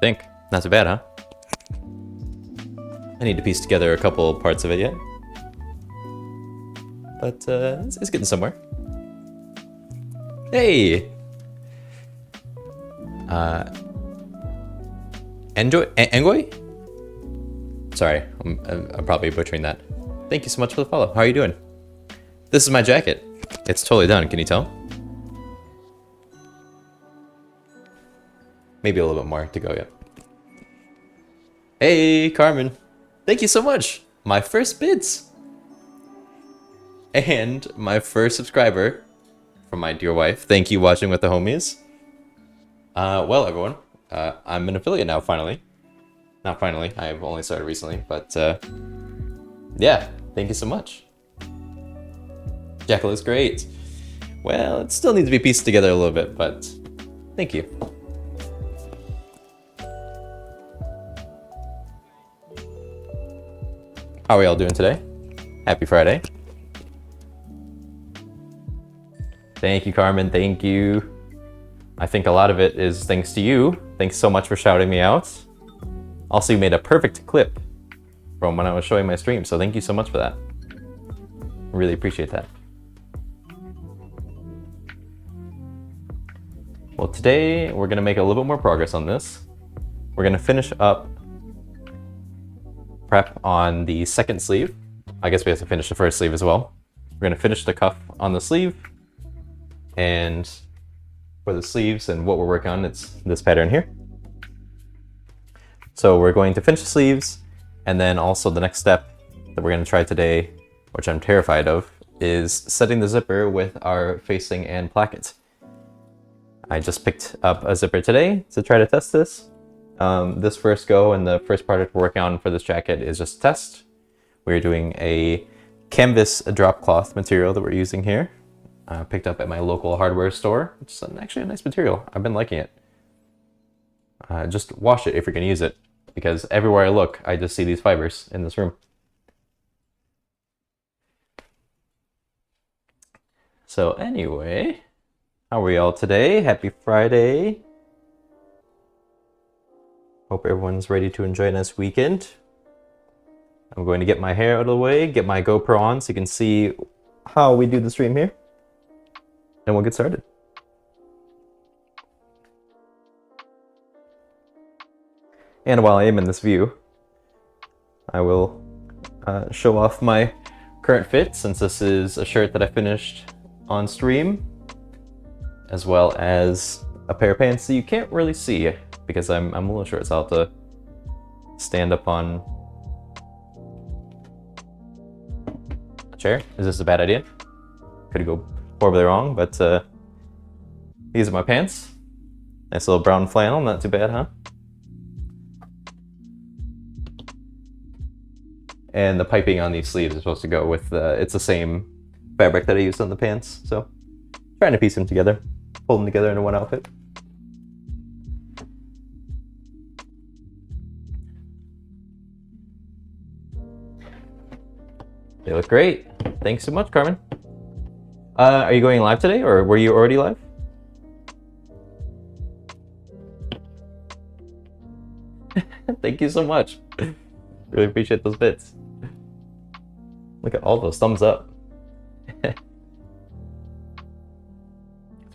Think. Not so bad, huh? I need to piece together a couple parts of it yet. But it's getting somewhere. Hey! Engoy? Sorry, I'm probably butchering that. Thank you so much for the follow. How are you doing? This is my jacket. It's totally done, can you tell? Maybe a little bit more to go yet. Hey, Carmen. Thank you so much. My first bits. And my first subscriber from my dear wife. Thank you, watching with the homies. Well, everyone, I'm an affiliate now, finally. Not finally, I've only started recently, but yeah, thank you so much. Jackal is great. Well, it still needs to be pieced together a little bit, but thank you. How are we all doing today? Happy Friday. Thank you, Carmen. Thank you. I think a lot of it is thanks to you. Thanks so much for shouting me out. Also, you made a perfect clip from when I was showing my stream, so thank you so much for that. Really appreciate that. Well, today we're gonna make a little bit more progress on this. We're gonna finish up prep on the second sleeve. I guess we have to finish the first sleeve as well. We're gonna finish the cuff on the sleeve, and for the sleeves and what we're working on, it's this pattern here. So we're going to finish the sleeves, and then also the next step that we're gonna try today, which I'm terrified of, is setting the zipper with our facing and placket. I just picked up a zipper today to try to test this. This first go and the first project we're working on for this jacket is just a test. We're doing a canvas drop cloth material that we're using here. Picked up at my local hardware store. It's actually a nice material. I've been liking it. Just wash it if you're gonna use it, because everywhere I look, I just see these fibers in this room. So anyway, how are we all today? Happy Friday. Hope everyone's ready to enjoy a nice weekend. I'm going to get my hair out of the way, get my GoPro on so you can see how we do the stream here. And we'll get started. And while I am in this view, I will show off my current fit, since this is a shirt that I finished on stream, as well as a pair of pants that you can't really see because I'm a little short, so I'll have to stand up on a chair. Is this a bad idea? Could go horribly wrong, but these are my pants. Nice little brown flannel, not too bad, huh? And the piping on these sleeves is supposed to go with it's the same fabric that I used on the pants, so trying to piece them together, pull them together into one outfit. They look great. Thanks so much, Carmen. Are you going live today, or were you already live? Thank you so much. Really appreciate those bits. Look at all those thumbs up. It's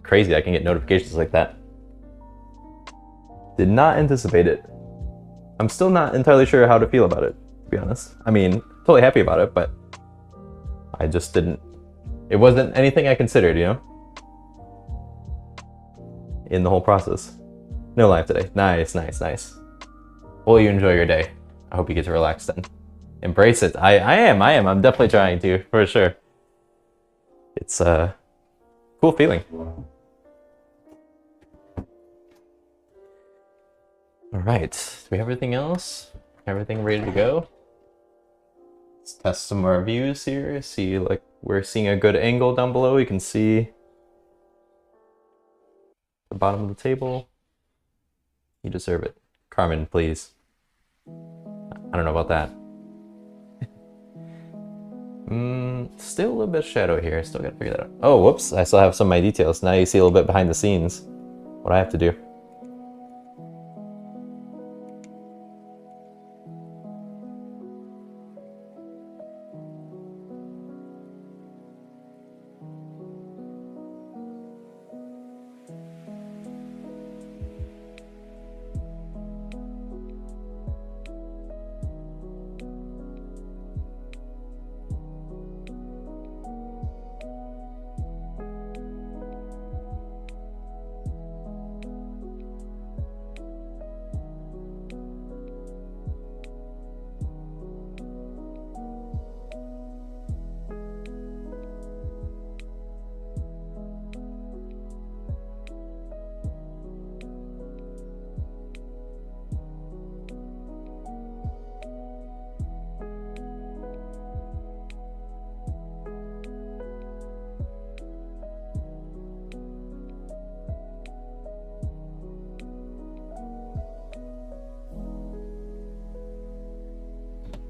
crazy I can get notifications like that. Did not anticipate it. I'm still not entirely sure how to feel about it, to be honest. I mean, totally happy about it, but I just didn't. It wasn't anything I considered, you know? In the whole process. No live today. Nice, nice, nice. Well, you enjoy your day. I hope you get to relax then. Embrace it. I am. I'm definitely trying to, for sure. It's a cool feeling. All right. Do we have everything else? Everything ready to go? Let's test some more views here. See, like, we're seeing a good angle down below. You can see the bottom of the table. You deserve it. Carmen, please. I don't know about that. Still a little bit of shadow here. Still gotta figure that out. Oh, whoops. I still have some of my details. Now you see a little bit behind the scenes. What I have to do.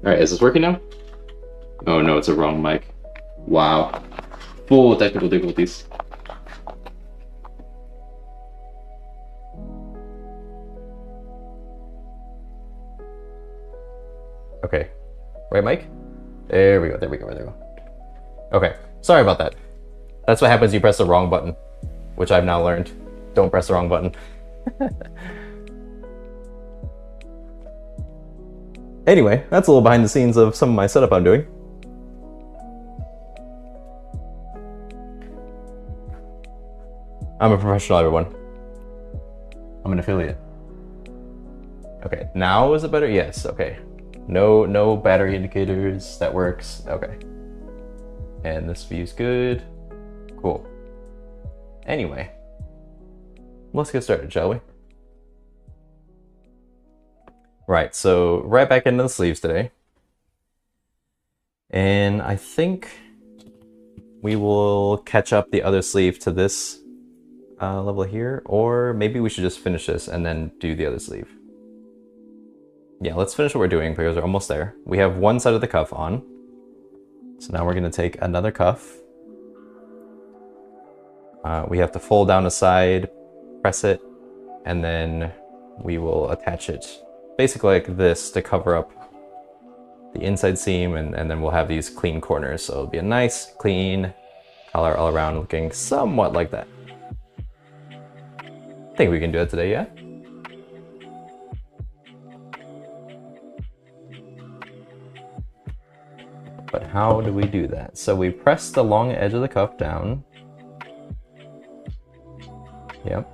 Alright, is this working now? Oh no, it's a wrong mic. Wow. Full technical difficulties. Okay. Right mic? There we go, there we go, there we go. Okay, sorry about that. That's what happens when you press the wrong button, which I've now learned. Don't press the wrong button. Anyway, that's a little behind the scenes of some of my setup I'm doing. I'm a professional, everyone. I'm an affiliate. Okay, now is it better? Yes, okay. No battery indicators, that works, okay. And this view's good, cool. Anyway, let's get started, shall we? Right, so right back into the sleeves today. And I think we will catch up the other sleeve to this level here, or maybe we should just finish this and then do the other sleeve. Yeah, let's finish what we're doing because we're almost there. We have one side of the cuff on. So now we're gonna take another cuff. We have to fold down a side, press it, and then we will attach it basically like this to cover up the inside seam, and then we'll have these clean corners. So it'll be a nice, clean collar all around looking somewhat like that. I think we can do it today, yeah? But how do we do that? So we press the long edge of the cuff down. Yep.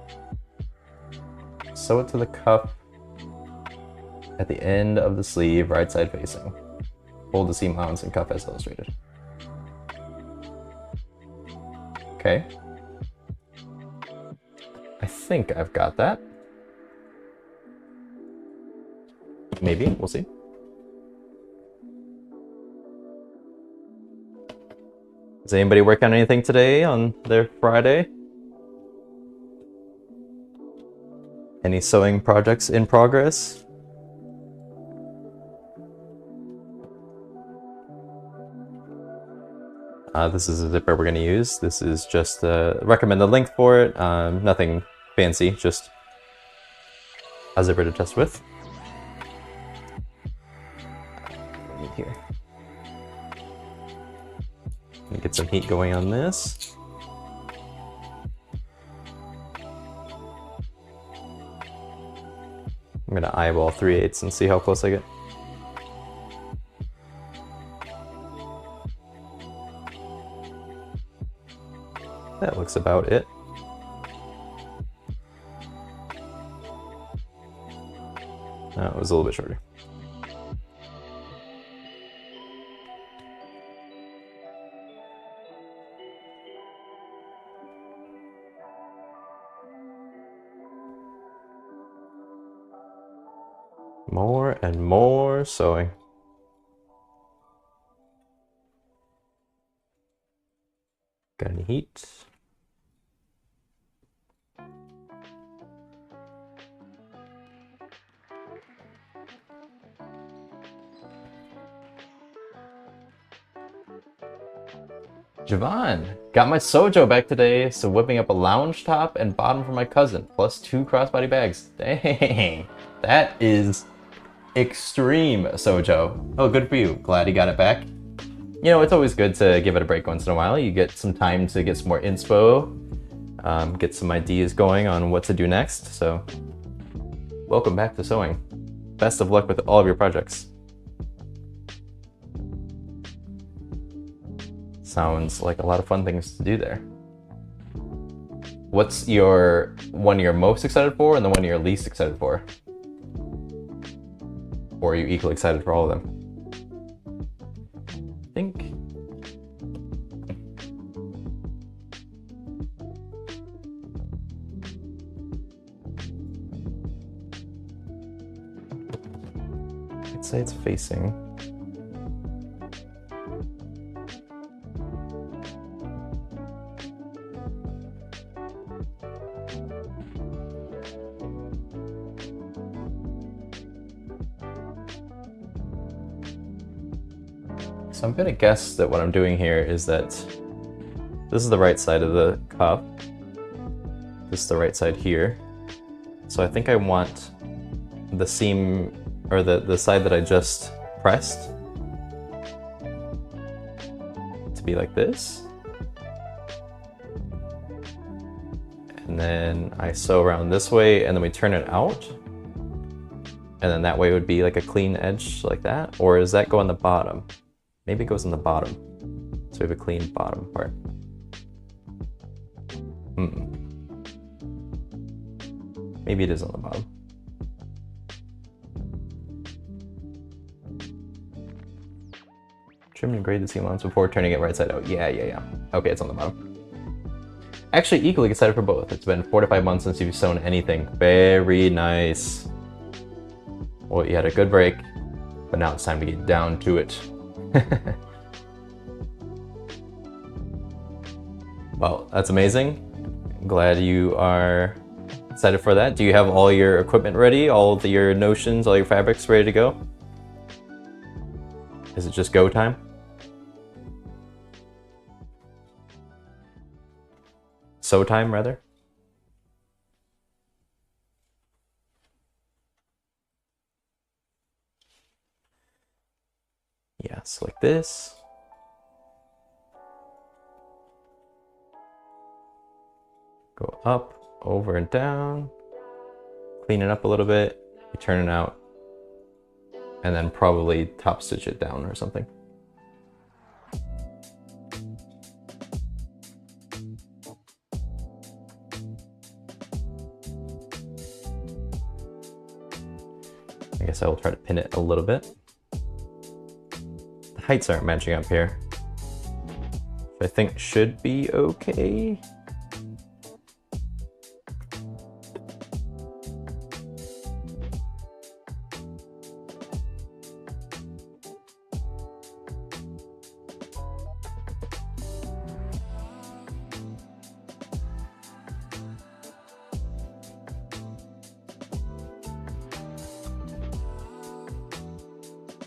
Sew it to the cuff at the end of the sleeve, right side facing. Hold the seam allowance and cuff as illustrated. Okay. I think I've got that. Maybe, we'll see. Does anybody work on anything today on their Friday? Any sewing projects in progress? This is a zipper we're going to use. This is just recommended length for it. Nothing fancy, just a zipper to test with. Here. Get some heat going on this. I'm gonna eyeball 3/8 and see how close I get. That looks about it. That was a little bit shorter. More and more sewing. Got any heat? Javon, got my Sojo back today, so whipping up a lounge top and bottom for my cousin, plus 2 crossbody bags. Dang, that is extreme, Sojo. Oh, good for you. Glad you got it back. You know, it's always good to give it a break once in a while. You get some time to get some more inspo, get some ideas going on what to do next. So, welcome back to sewing. Best of luck with all of your projects. Sounds like a lot of fun things to do there. What's your one you're most excited for and the one you're least excited for? Or are you equally excited for all of them? I think. I'd say it's facing. So I'm gonna guess that what I'm doing here is that this is the right side of the cuff. This is the right side here. So I think I want the seam, or the side that I just pressed, to be like this. And And then I sew around this way, and then we turn it out. And then that way would be like a clean edge like that. Or does that go on the bottom? Maybe it goes on the bottom. So we have a clean bottom part. Maybe it is on the bottom. Trim and grade the seam allowance before turning it right side out. Yeah. Okay, it's on the bottom. Actually, equally excited for both. It's been 4 to 5 months since you've sewn anything. Very nice. Well, you had a good break, but now it's time to get down to it. Well, that's amazing. Glad you are excited for that. Do you have all your equipment ready? All your notions, all your fabrics ready to go? Is it just go time? Sew time, rather? Yes, like this. Go up, over and down. Clean it up a little bit. You turn it out. And then probably top stitch it down or something. I guess I will try to pin it a little bit. The heights aren't matching up here. I think should be okay.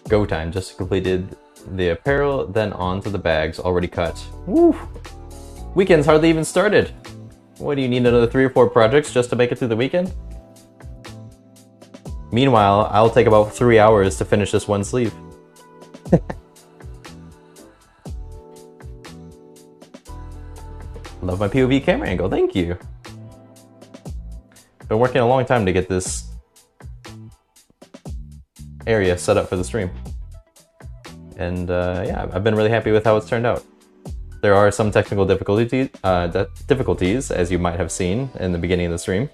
Go time, just completed the apparel, then on to the bags, already cut. Woo! Weekend's hardly even started. What, do you need another 3 or 4 projects just to make it through the weekend? Meanwhile, I'll take about 3 hours to finish this one sleeve. Love my POV camera angle, thank you. Been working a long time to get this area set up for the stream. And yeah, I've been really happy with how it's turned out. There are some technical difficulties, as you might have seen in the beginning of the stream.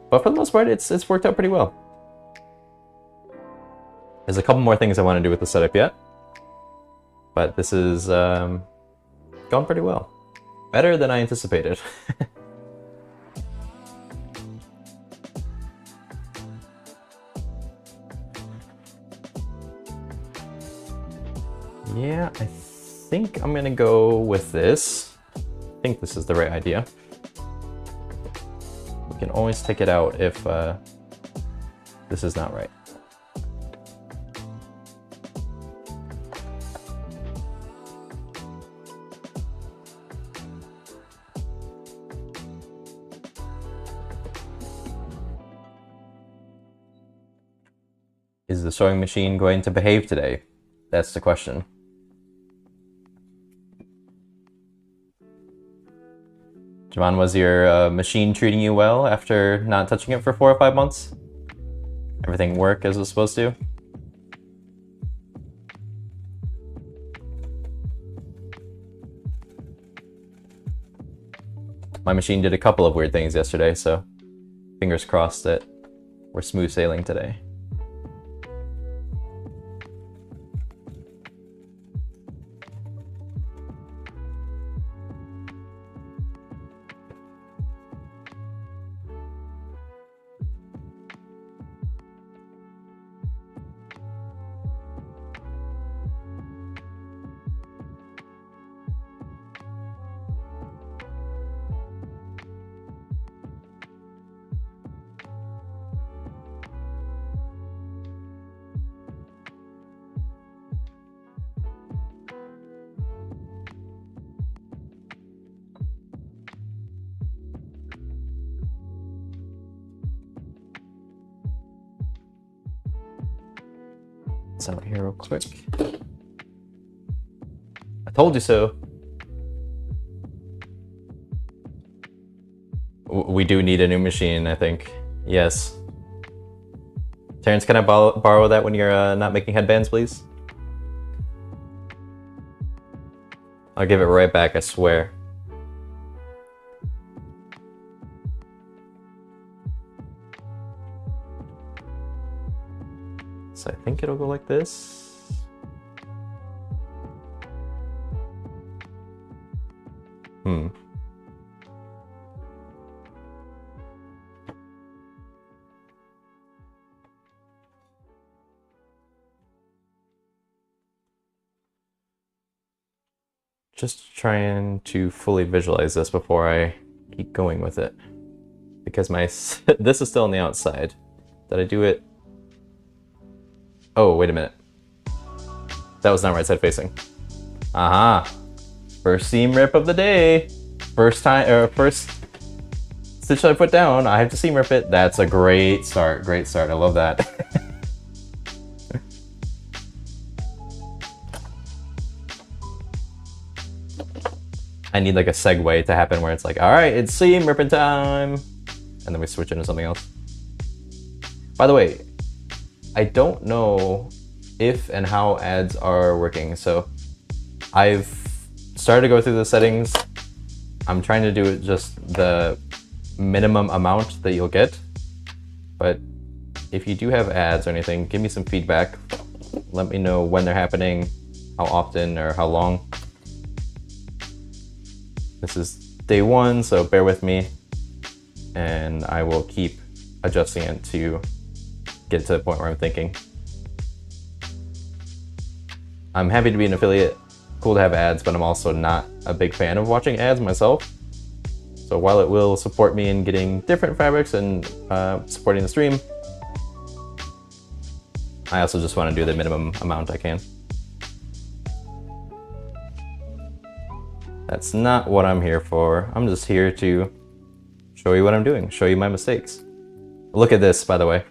But for the most part, it's worked out pretty well. There's a couple more things I want to do with the setup yet. But this is gone pretty well. Better than I anticipated. Yeah, I think I'm gonna go with this. I think this is the right idea. We can always take it out if this is not right. Is the sewing machine going to behave today? That's the question. Javon, was your machine treating you well after not touching it for 4 or 5 months? Everything work as it's supposed to? My machine did a couple of weird things yesterday, so fingers crossed that we're smooth sailing today. Out here real quick. I told you so. we do need a new machine, I think. Yes. Terrence, can I borrow that when you're not making headbands, please? I'll give it right back, I swear. So I think it'll go like this. Just trying to fully visualize this before I keep going with it. Because my this is still on the outside. Did I do it? Oh, wait a minute. That was not right side facing. Aha! First seam rip of the day. First stitch I put down, I have to seam rip it. That's a great start. Great start. I love that. I need like a segue to happen where it's like, all right, it's seam ripping time. And then we switch into something else. By the way, I don't know if and how ads are working. So I've started to go through the settings. I'm trying to do it just the minimum amount that you'll get. But if you do have ads or anything, give me some feedback. Let me know when they're happening, how often or how long. This is day one, so bear with me, and I will keep adjusting it to get to the point where I'm thinking. I'm happy to be an affiliate, cool to have ads, but I'm also not a big fan of watching ads myself. So while it will support me in getting different fabrics and supporting the stream, I also just want to do the minimum amount I can. That's not what I'm here for. I'm just here to show you what I'm doing, show you my mistakes. Look at this, by the way.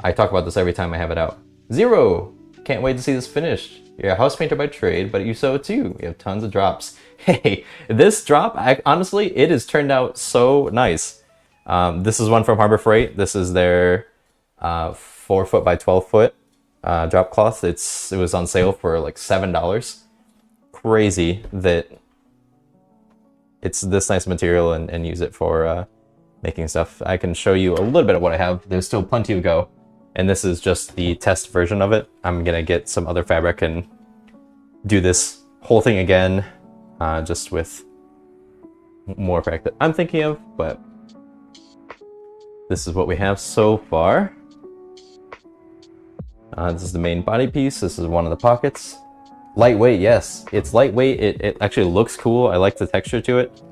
I talk about this every time I have it out. 0! Can't wait to see this finished. You're a house painter by trade, but you sew too. You have tons of drops. Hey, this drop, honestly, it has turned out so nice. This is one from Harbor Freight. This is their 4 foot by 12 foot drop cloth. It was on sale for like $7. Crazy that it's this nice material and use it for making stuff. I can show you a little bit of what I have. There's still plenty to go. And this is just the test version of it. I'm gonna get some other fabric and do this whole thing again, just with more fabric that I'm thinking of, but this is what we have so far. This is the main body piece. This is one of the pockets. Lightweight, yes. It's lightweight. It actually looks cool. I like the texture to it.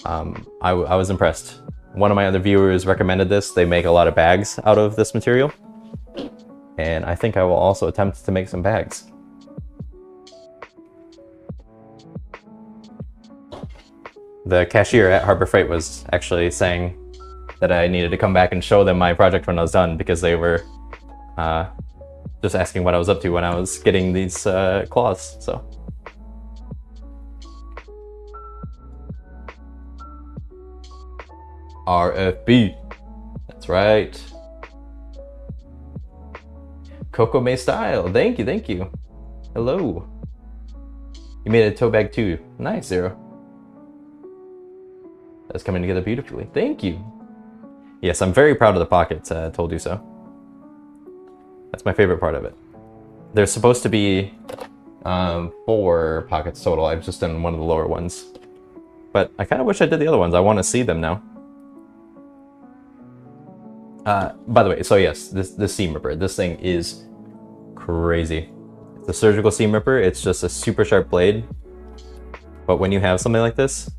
I was impressed. One of my other viewers recommended this. They make a lot of bags out of this material. And I think I will also attempt to make some bags. The cashier at Harbor Freight was actually saying that I needed to come back and show them my project when I was done, because they were just asking what I was up to when I was getting these cloths, so. RFB, that's right. Coco May style, thank you, thank you. Hello. You made a tote bag too, nice, 0. That's coming together beautifully, thank you. Yes, I'm very proud of the pockets, told you so. That's my favorite part of it. There's supposed to be 4 pockets total. I've just done one of the lower ones. But I kind of wish I did the other ones. I want to see them now. By the way, so yes, this seam ripper. This thing is crazy. It's a surgical seam ripper. It's just a super sharp blade. But when you have something like this,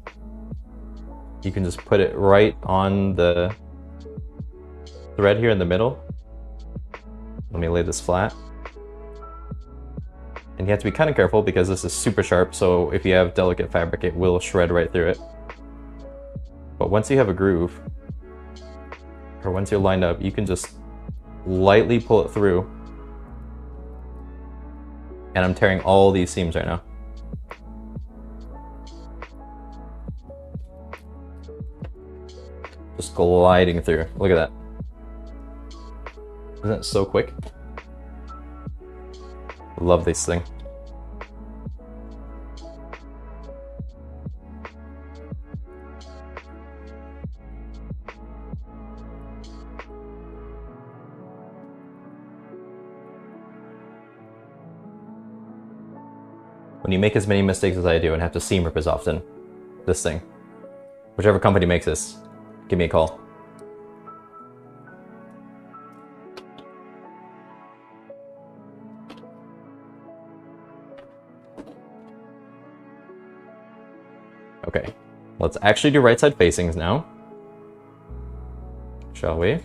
you can just put it right on the thread here in the middle. Let me lay this flat. And you have to be kind of careful because this is super sharp, so if you have delicate fabric, it will shred right through it. But once you have a groove, or once you're lined up, you can just lightly pull it through. And I'm tearing all these seams right now. just gliding through. Look at that. Isn't it so quick? Love this thing. When you make as many mistakes as I do and have to seam rip as often, this thing, whichever company makes this, give me a call. Okay, let's actually do right side facings now, shall we?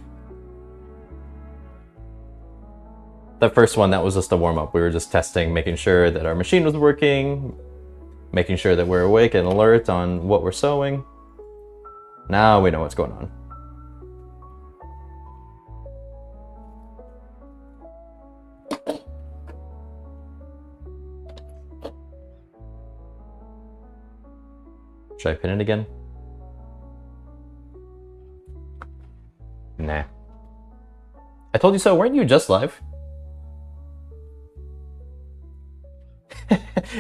The first one, that was just a warm-up. We were just testing, making sure that our machine was working, making sure that we're awake and alert on what we're sewing. Now we know what's going on. Should I pin it again? Nah. I told you so, weren't you just live?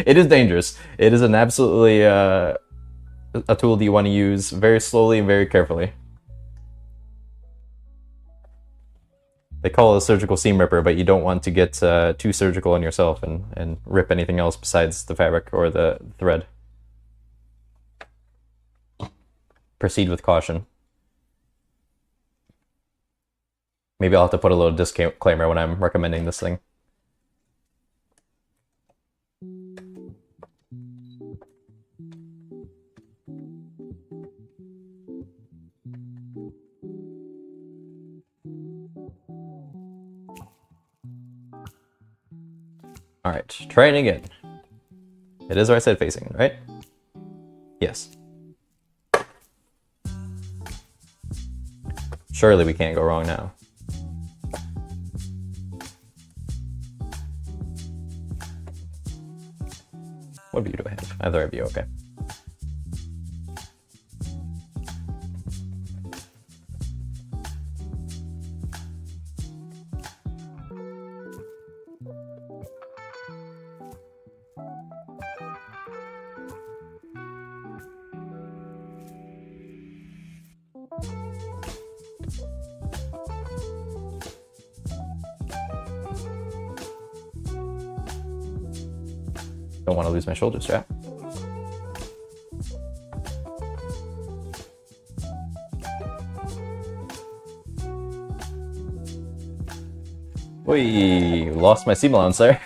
It is dangerous. It is an absolutely a tool that you want to use very slowly and very carefully. They call it a surgical seam ripper, but you don't want to get too surgical on yourself and rip anything else besides the fabric or the thread. Proceed with caution. Maybe I'll have to put a little disclaimer when I'm recommending this thing. All right, trying again. It is right side facing, right? Yes. Surely we can't go wrong now. What view do I have? I have the right view, okay. Don't want to lose my shoulder strap. Whee! Lost my seam allowance there.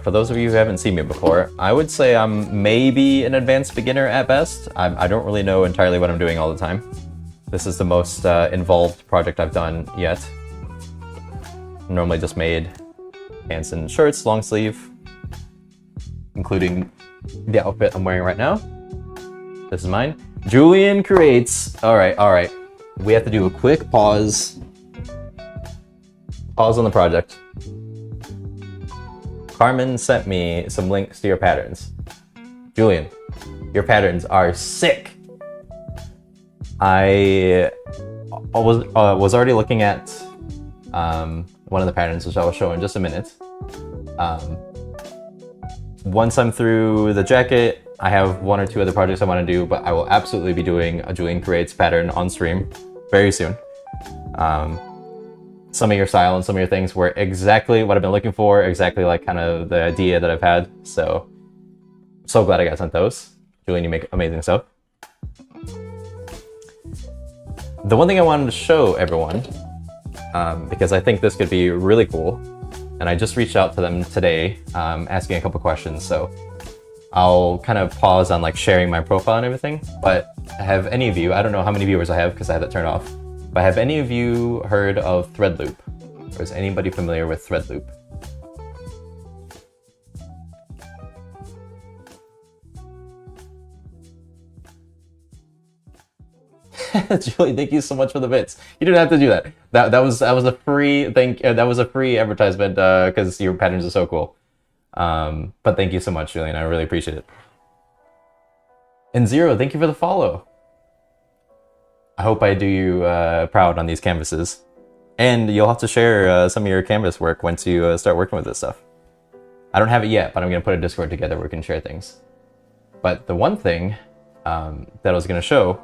For those of you who haven't seen me before, I would say I'm maybe an advanced beginner at best. I don't really know entirely what I'm doing all the time. This is the most involved project I've done yet. Normally just made pants and shirts, long sleeve, including the outfit I'm wearing right now. This is mine. Julian creates. All right. We have to do a quick pause. Pause on the project. Carmen sent me some links to your patterns. Julian, your patterns are sick. I was already looking at one of the patterns, which I will show in just a minute. Once I'm through the jacket, I have one or two other projects I want to do, but I will absolutely be doing a Julian Creates pattern on stream very soon. Some of your style and some of your things were exactly what I've been looking for, exactly like kind of the idea that I've had. So glad I got sent those. Julian, you make amazing stuff. The one thing I wanted to show everyone, because I think this could be really cool, and I just reached out to them today, asking a couple questions, so I'll kind of pause on like sharing my profile and everything. But have any of you, I don't know how many viewers I have because I had that turned off, but have any of you heard of thread loop? Or is anybody familiar with thread loop? Julie, thank you so much for the bits. You didn't have to do that. That was a free thing. That was a free advertisement because your patterns are so cool. But thank you so much, Julian. I really appreciate it. And Zero, thank you for the follow. I hope I do you proud on these canvases. And you'll have to share some of your canvas work once you start working with this stuff. I don't have it yet, but I'm going to put a Discord together where we can share things. But the one thing that I was going to show,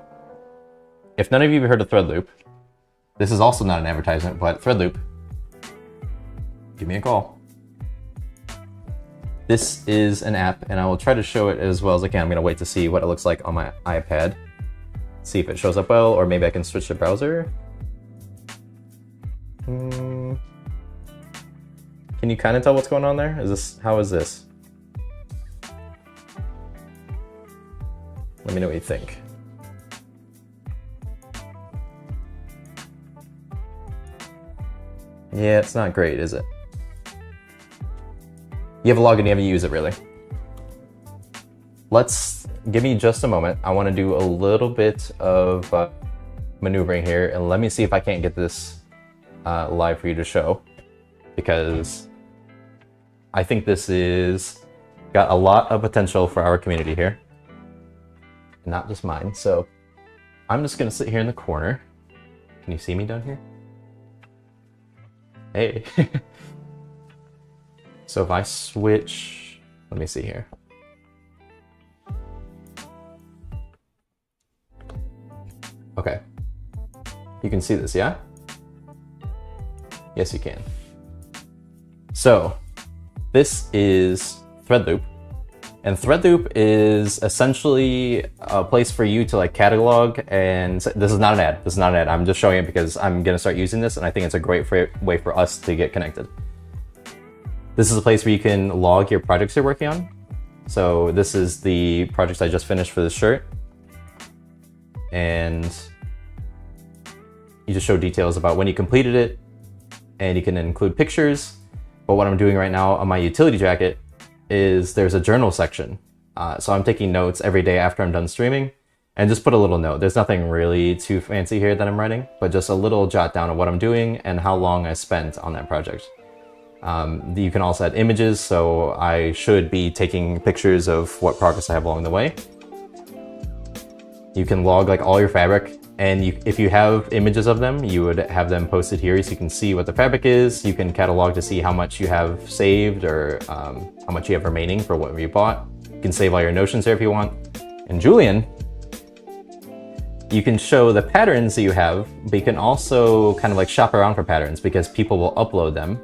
if none of you have heard of Threadloop, this is also not an advertisement, but Threadloop, give me a call. This is an app, and I will try to show it as well as I can. I'm going to wait to see what it looks like on my iPad. See if it shows up well, or maybe I can switch the browser. Can you kind of tell what's going on there? How is this? Let me know what you think. Yeah, it's not great, is it? You have a login, you haven't used it really. Give me just a moment. I want to do a little bit of maneuvering here, and let me see if I can't get this live for you to show, because I think this is got a lot of potential for our community here, not just mine. So I'm just gonna sit here in the corner. Can you see me down here? Hey. So if I switch, let me see here. Okay. You can see this, yeah? Yes, you can. So this is Threadloop, and Threadloop is essentially a place for you to like catalog, and this is not an ad. This is not an ad. I'm just showing it because I'm gonna start using this, and I think it's a great way for us to get connected. This is a place where you can log your projects you're working on. So this is the projects I just finished for this shirt, and you just show details about when you completed it, and you can include pictures. But what I'm doing right now on my utility jacket is there's a journal section. So I'm taking notes every day after I'm done streaming, and just put a little note. There's nothing really too fancy here that I'm writing, but just a little jot down of what I'm doing and how long I spent on that project. You can also add images, so I should be taking pictures of what progress I have along the way. You can log like all your fabric, and if you have images of them, you would have them posted here so you can see what the fabric is. You can catalog to see how much you have saved, or how much you have remaining for what you bought. You can save all your notions there if you want. And Julian, you can show the patterns that you have, but you can also kind of like shop around for patterns because people will upload them.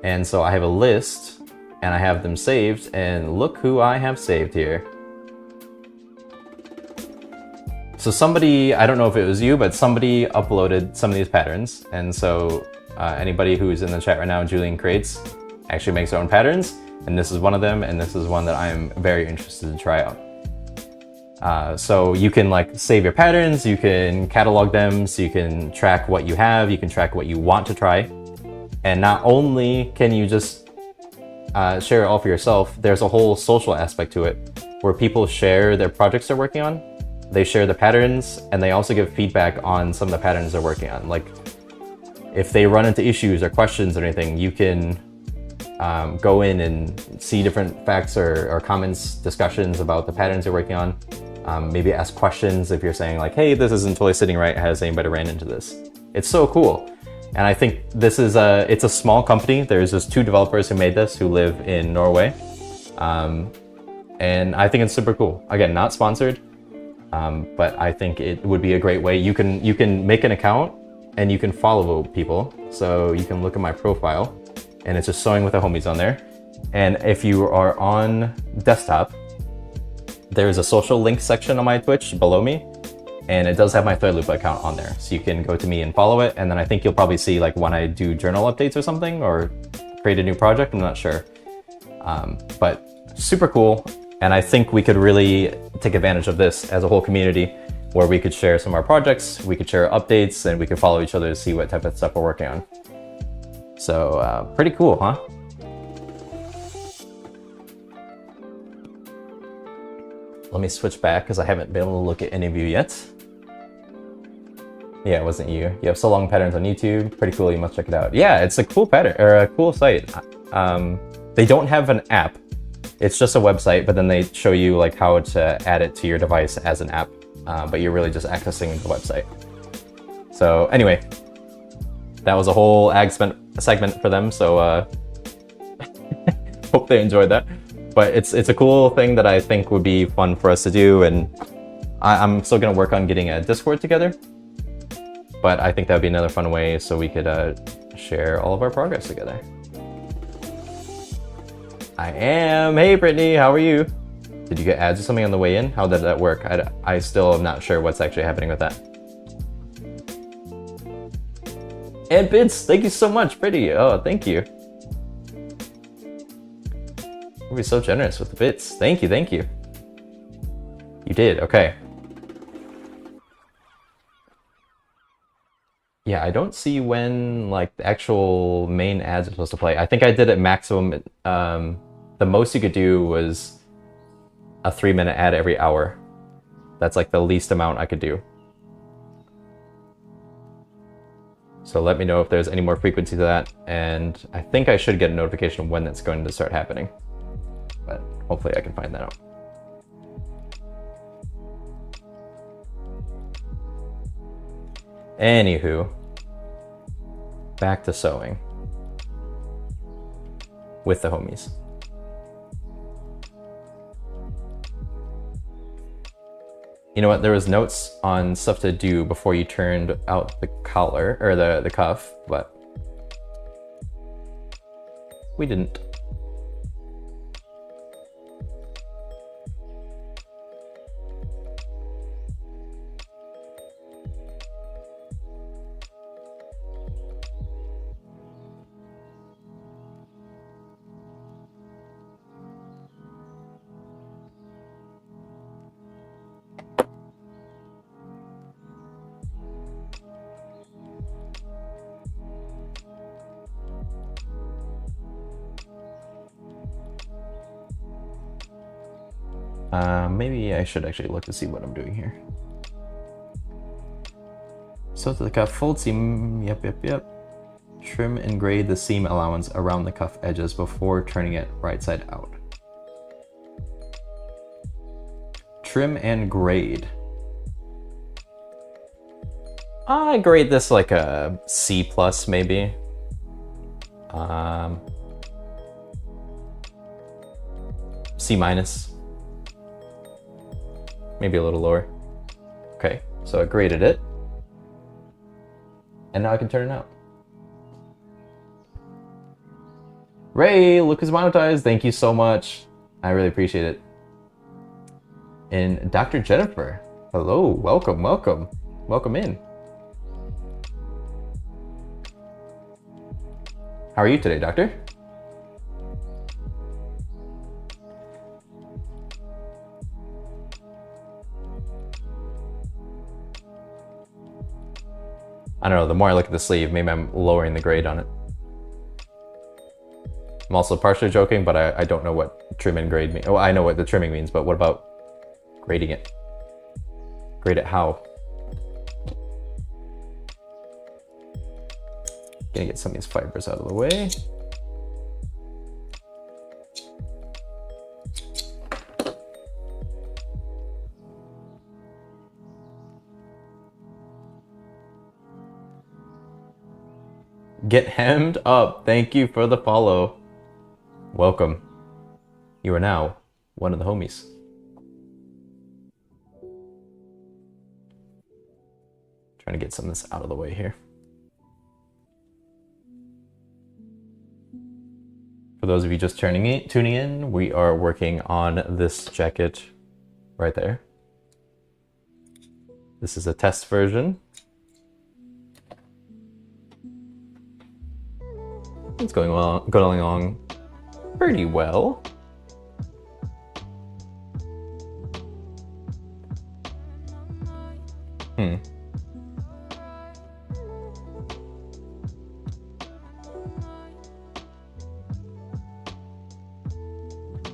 And so I have a list and I have them saved, and look who I have saved here. So somebody, I don't know if it was you, but somebody uploaded some of these patterns. And so anybody who's in the chat right now, Julian Creates, actually makes their own patterns. And this is one of them, and this is one that I'm very interested to try out. So you can like save your patterns, you can catalog them, so you can track what you have, you can track what you want to try. And not only can you just share it all for yourself, there's a whole social aspect to it where people share their projects they're working on. They share the patterns, and they also give feedback on some of the patterns they're working on. Like if they run into issues or questions or anything, you can go in and see different facts or comments, discussions about the patterns you're working on. Maybe ask questions if you're saying like, hey, this isn't totally sitting right. Has anybody ran into this? It's so cool. And I think this is it's a small company. There's just 2 developers who made this who live in Norway. And I think it's super cool. Again, not sponsored, but I think it would be a great way. You can make an account and you can follow people. So you can look at my profile, and it's just Sewing with the Homies on there. And if you are on desktop, there's a social link section on my Twitch below me. And it does have my Threadloop account on there. So you can go to me and follow it. And then I think you'll probably see like when I do journal updates or something, or create a new project, I'm not sure. But super cool. And I think we could really take advantage of this as a whole community, where we could share some of our projects, we could share updates, and we could follow each other to see what type of stuff we're working on. So pretty cool, huh? Let me switch back because I haven't been able to look at any of you yet. Yeah, it wasn't you. You have So Long patterns on YouTube. Pretty cool. You must check it out. Yeah, it's a cool pattern, or a cool site. They don't have an app, It's just a website, but then they show you like how to add it to your device as an app, but you're really just accessing the website. So anyway, that was a whole ag segment for them, so hope they enjoyed that. But it's a cool thing that I think would be fun for us to do, and I'm still gonna work on getting a Discord together, but I think that would be another fun way so we could share all of our progress together. I am. Hey Brittany, how are you? Did you get ads or something on the way in? How did that work? I still am not sure what's actually happening with that. And Bits, thank you so much, Pretty. Oh, thank you. You'll be so generous with the bits. Thank you, thank you. You did, okay. Yeah, I don't see when like the actual main ads are supposed to play. I think I did it maximum. The most you could do was a 3-minute ad every hour. That's like the least amount I could do. So let me know if there's any more frequency to that, and I think I should get a notification when that's going to start happening. But hopefully I can find that out. Anywho, back to sewing with the homies. You know what, there was notes on stuff to do before you turned out the collar, or the cuff, but we didn't. Maybe I should actually look to see what I'm doing here. So to the cuff, fold seam, yep. Trim and grade the seam allowance around the cuff edges before turning it right side out. Trim and grade. I grade this like a C plus maybe. C minus. Maybe a little lower. Okay, so I graded it. And now I can turn it out. Ray, look who's monetized. Thank you so much. I really appreciate it. And Dr. Jennifer. Hello, welcome, welcome. Welcome in. How are you today, Doctor? I don't know, the more I look at the sleeve, maybe I'm lowering the grade on it. I'm also partially joking, but I don't know what trim and grade mean. Oh, I know what the trimming means, but what about grading it? Grade it how? Gonna get some of these fibers out of the way. Get hemmed up. Thank you for the follow. Welcome. You are now one of the homies. Trying to get some of this out of the way here. For those of you just tuning in, we are working on this jacket right there. This is a test version. It's going along pretty well.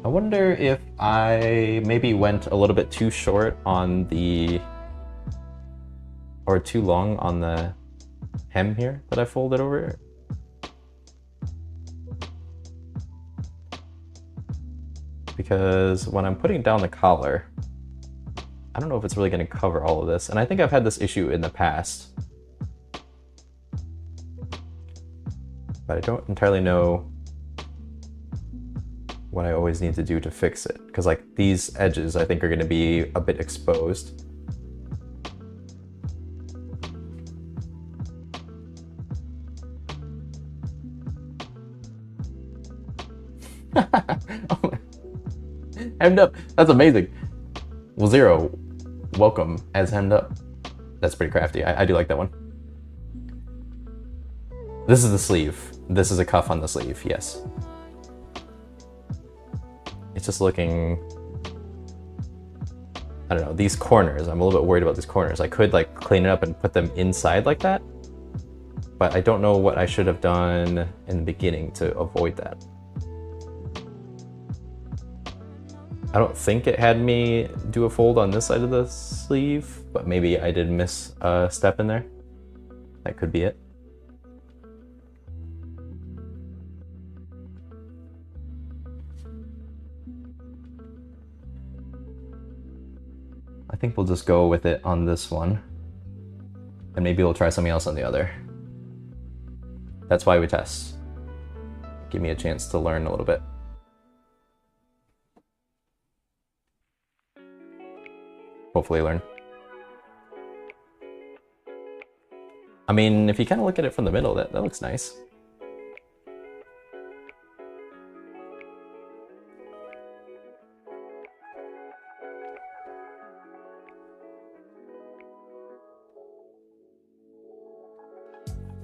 I wonder if I maybe went a little bit too short on the, or too long on the hem here that I folded over. because when I'm putting down the collar, I don't know if it's really going to cover all of this. And I think I've had this issue in the past, but I don't entirely know what I always need to do to fix it. Because like these edges I think are going to be a bit exposed. Hemmed up. That's amazing. Well, Zero, welcome as hemmed up. That's pretty crafty. I do like that one. This is the sleeve. This is a cuff on the sleeve, yes. It's just looking, I don't know, these corners. I'm a little bit worried about these corners. I could like clean it up and put them inside like that, but I don't know what I should have done in the beginning to avoid that. I don't think it had me do a fold on this side of the sleeve, but maybe I did miss a step in there. That could be it. I think we'll just go with it on this one, and maybe we'll try something else on the other. That's why we test. Give me a chance to learn a little bit. Hopefully learn. I mean, if you kind of look at it from the middle, that looks nice.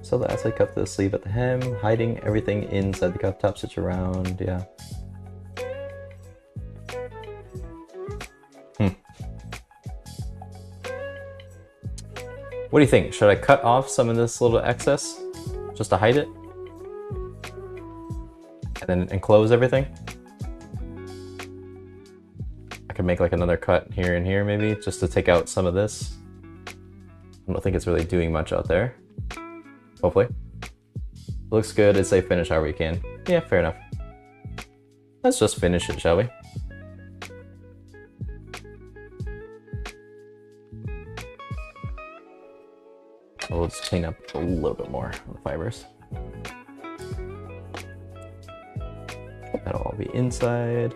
So that's like up the sleeve at the hem, hiding everything inside the cuff top, stitch around, yeah. What do you think? Should I cut off some of this little excess just to hide it? And then enclose everything? I could make like another cut here and here maybe, just to take out some of this. I don't think it's really doing much out there. Hopefully. Looks good, I'd say finish however you can. Yeah, fair enough. Let's just finish it, shall we? We'll just clean up a little bit more on the fibers. That'll all be inside.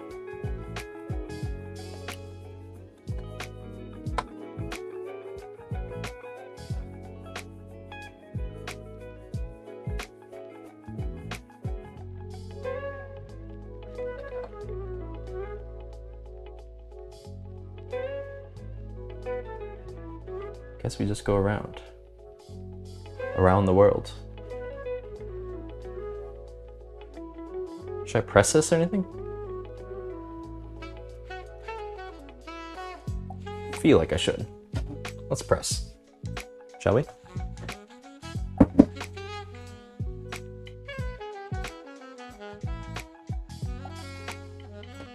Guess we just go around the world. Should I press this or anything? I feel like I should. Let's press. Shall we?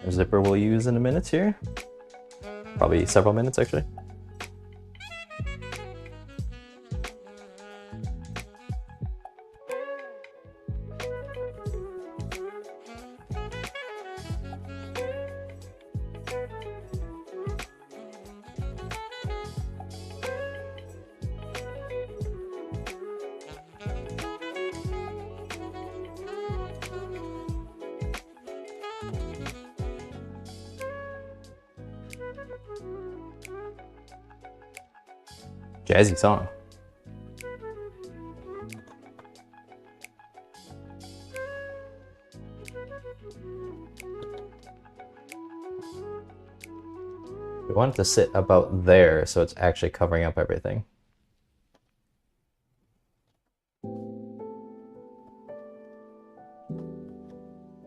Our zipper we'll use in a minute here. Probably several minutes actually. Jazzy song. We want it to sit about there so it's actually covering up everything.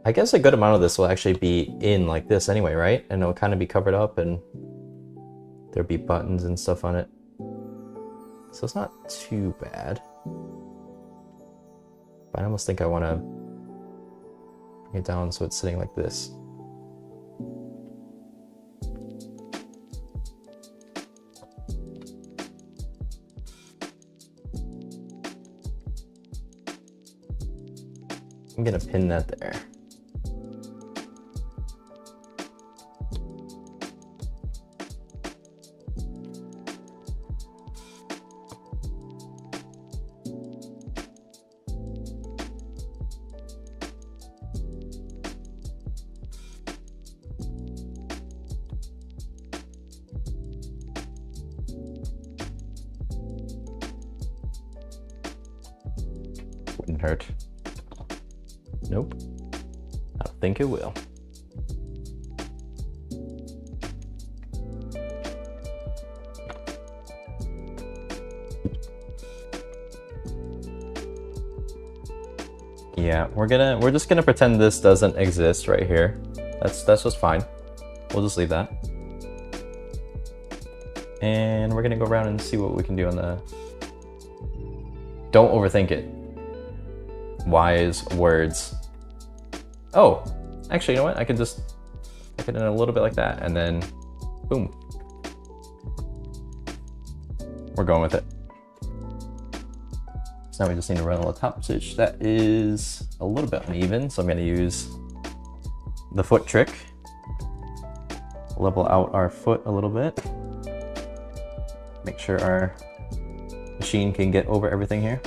I guess a good amount of this will actually be in like this anyway, right? And it'll kind of be covered up and there'll be buttons and stuff on it. So it's not too bad. But I almost think I want to bring it down so it's sitting like this. I'm gonna pin that there. Wouldn't hurt. Nope. I don't think it will. Yeah, we're just gonna pretend this doesn't exist right here. That's just fine. We'll just leave that. And we're gonna go around and see what we can do on the... Don't overthink it. Wise words. Oh, actually, you know what? I could just make it in a little bit like that, and then boom. We're going with it. So now we just need to run a little top stitch. That is a little bit uneven, so I'm gonna use the foot trick. Level out our foot a little bit. Make sure our machine can get over everything here.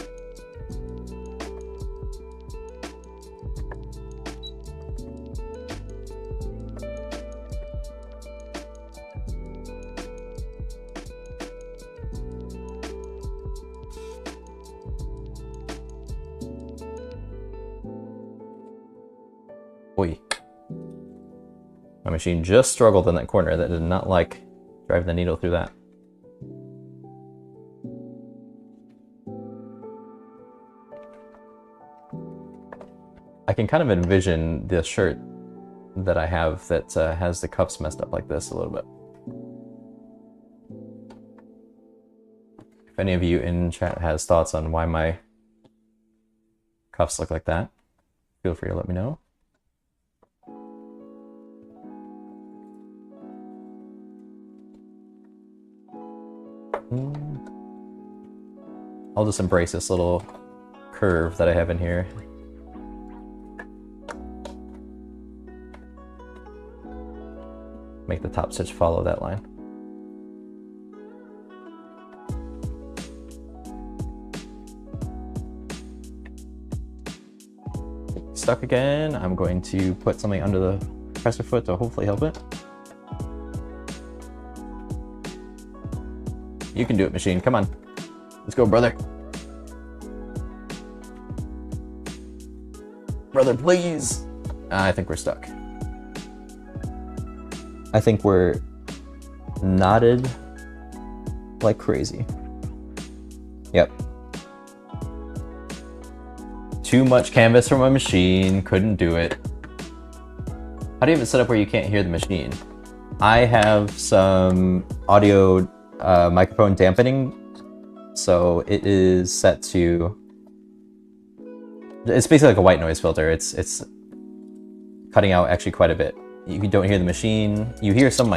Oi. My machine just struggled in that corner. That did not like driving the needle through that. I can kind of envision the shirt that I have that has the cuffs messed up like this a little bit. If any of you in chat has thoughts on why my cuffs look like that, feel free to let me know. I'll just embrace this little curve that I have in here. Make the top stitch follow that line. Stuck again. I'm going to put something under the presser foot to hopefully help it. You can do it, machine. Come on. Let's go, brother. Brother, please. I think we're stuck. I think we're knotted like crazy. Yep. Too much canvas for my machine. Couldn't do it. How do you have it set up where you can't hear the machine? I have some audio microphone dampening, so it is set to... It's basically like a white noise filter. It's cutting out actually quite a bit. You don't hear the machine. You hear some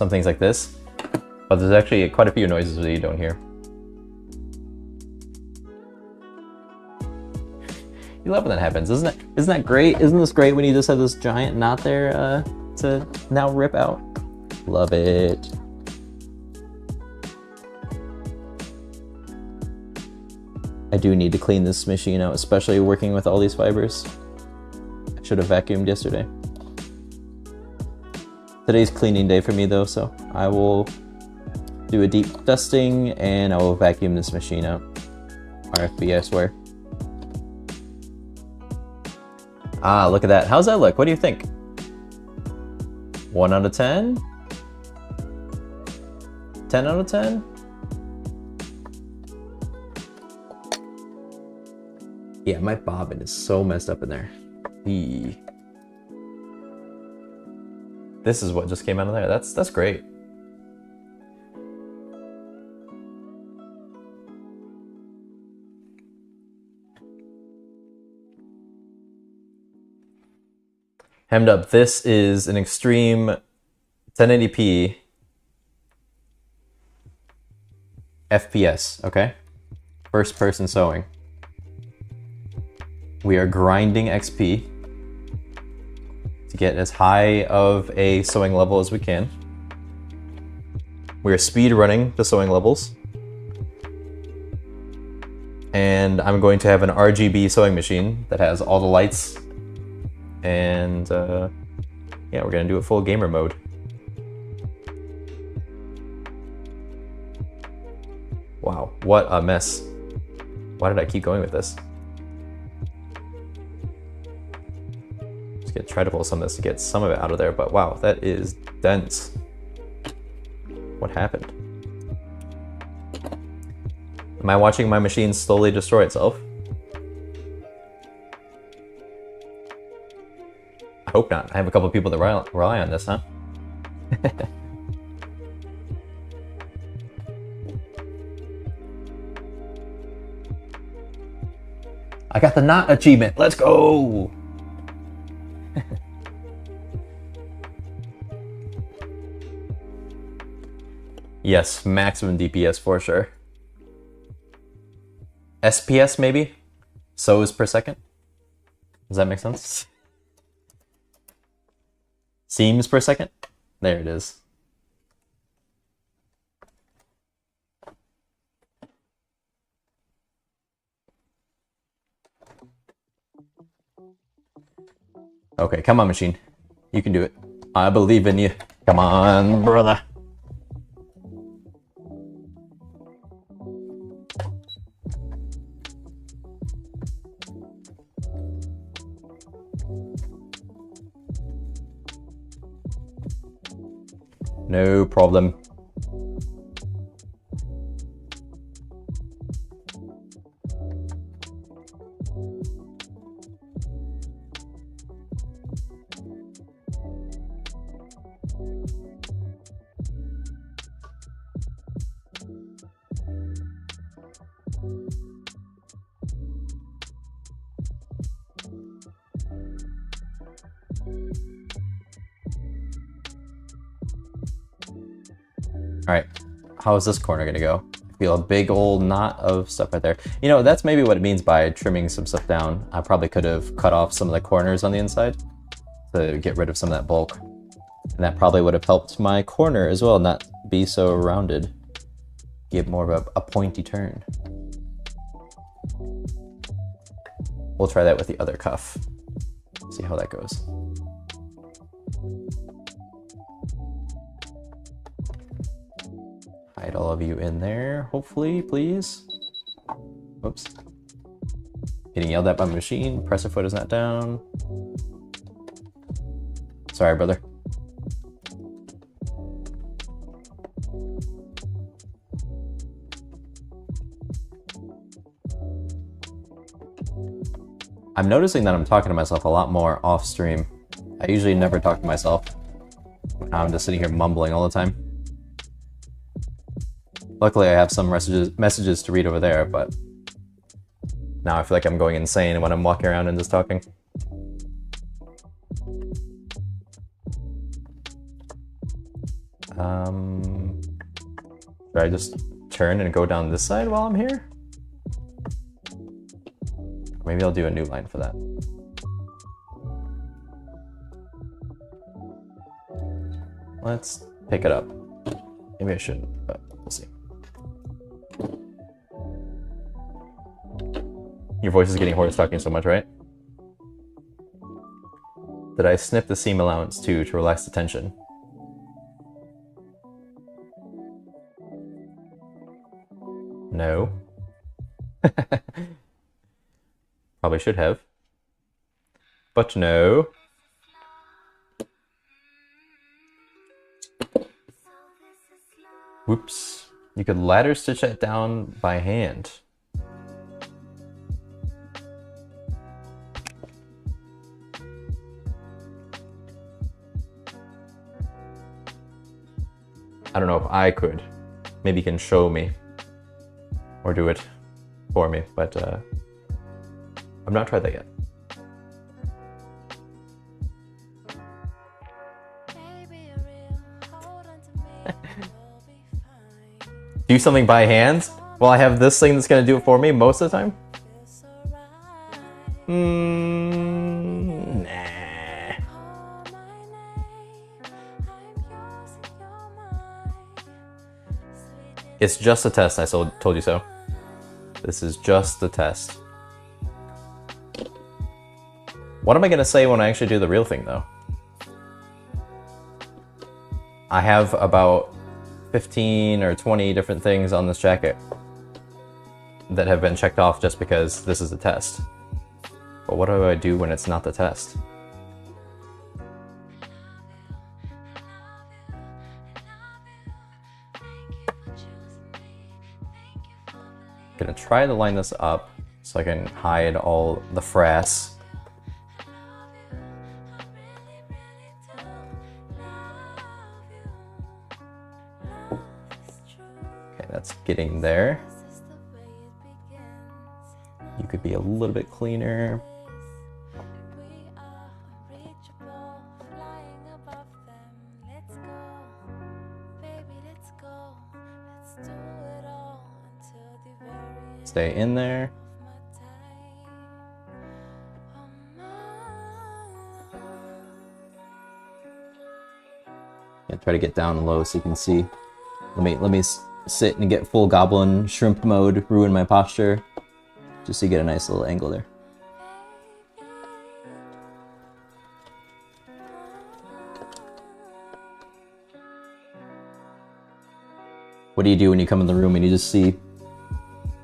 things like this, but there's actually quite a few noises that you don't hear. You love when that happens, isn't it? Isn't that great? Isn't this great when you just have this giant knot there to now rip out? Love it. I do need to clean this machine out, especially working with all these fibers. I should have vacuumed yesterday. Today's cleaning day for me though, so I will do a deep dusting and I will vacuum this machine out. RFB, I swear. Ah, look at that. How's that look? What do you think? 1 out of 10? 10 out of 10? Yeah, my bobbin is so messed up in there. Eee. This is what just came out of there. That's great. Hemmed up. This is an extreme 1080p FPS, okay? First person sewing. We are grinding XP to get as high of a sewing level as we can. We are speed running the sewing levels. And I'm going to have an RGB sewing machine that has all the lights. And yeah, we're gonna do it full gamer mode. Wow, what a mess. Why did I keep going with this? Try to pull some of this to get some of it out of there, but wow, that is dense. What happened? Am I watching my machine slowly destroy itself? I hope not. I have a couple of people that rely on this, huh? I got the knot achievement. Let's go! Yes, maximum DPS for sure. SPS maybe? So's per second? Does that make sense? Seams per second? There it is. Okay, come on, machine. You can do it. I believe in you. Come on, brother. No problem. Alright, how is this corner gonna go? I feel a big old knot of stuff right there. You know, that's maybe what it means by trimming some stuff down. I probably could have cut off some of the corners on the inside to get rid of some of that bulk. And that probably would have helped my corner as well, not be so rounded. Give more of a pointy turn. We'll try that with the other cuff. See how that goes. Hide all of you in there, hopefully, please. Whoops. Getting yelled at by my machine. Presser foot is not down. Sorry, brother. I'm noticing that I'm talking to myself a lot more off stream. I usually never talk to myself. I'm just sitting here mumbling all the time. Luckily I have some messages to read over there, but now I feel like I'm going insane when I'm walking around and just talking. Should I just turn and go down this side while I'm here? Maybe I'll do a new line for that. Let's pick it up. Maybe I shouldn't, but we'll see. Your voice is getting hoarse talking so much, right? Did I snip the seam allowance too to relax the tension? No. Probably should have. But no. Whoops. You could ladder stitch that down by hand. I don't know if I could. Maybe you can show me. Or do it for me, but I've not tried that yet. Do something by hand? Well, I have this thing that's gonna do it for me most of the time? Nah. It's just a test, I told you so. This is just the test. What am I gonna say when I actually do the real thing, though? I have about 15 or 20 different things on this jacket. that have been checked off just because this is a test. But what do I do when it's not the test? I'm gonna try to line this up so I can hide all the frass. Okay, that's getting there. You could be a little bit cleaner. Stay in there. Yeah, try to get down low so you can see. Let me sit and get full goblin shrimp mode, ruin my posture, just so you get a nice little angle there. What do you do when you come in the room and you just see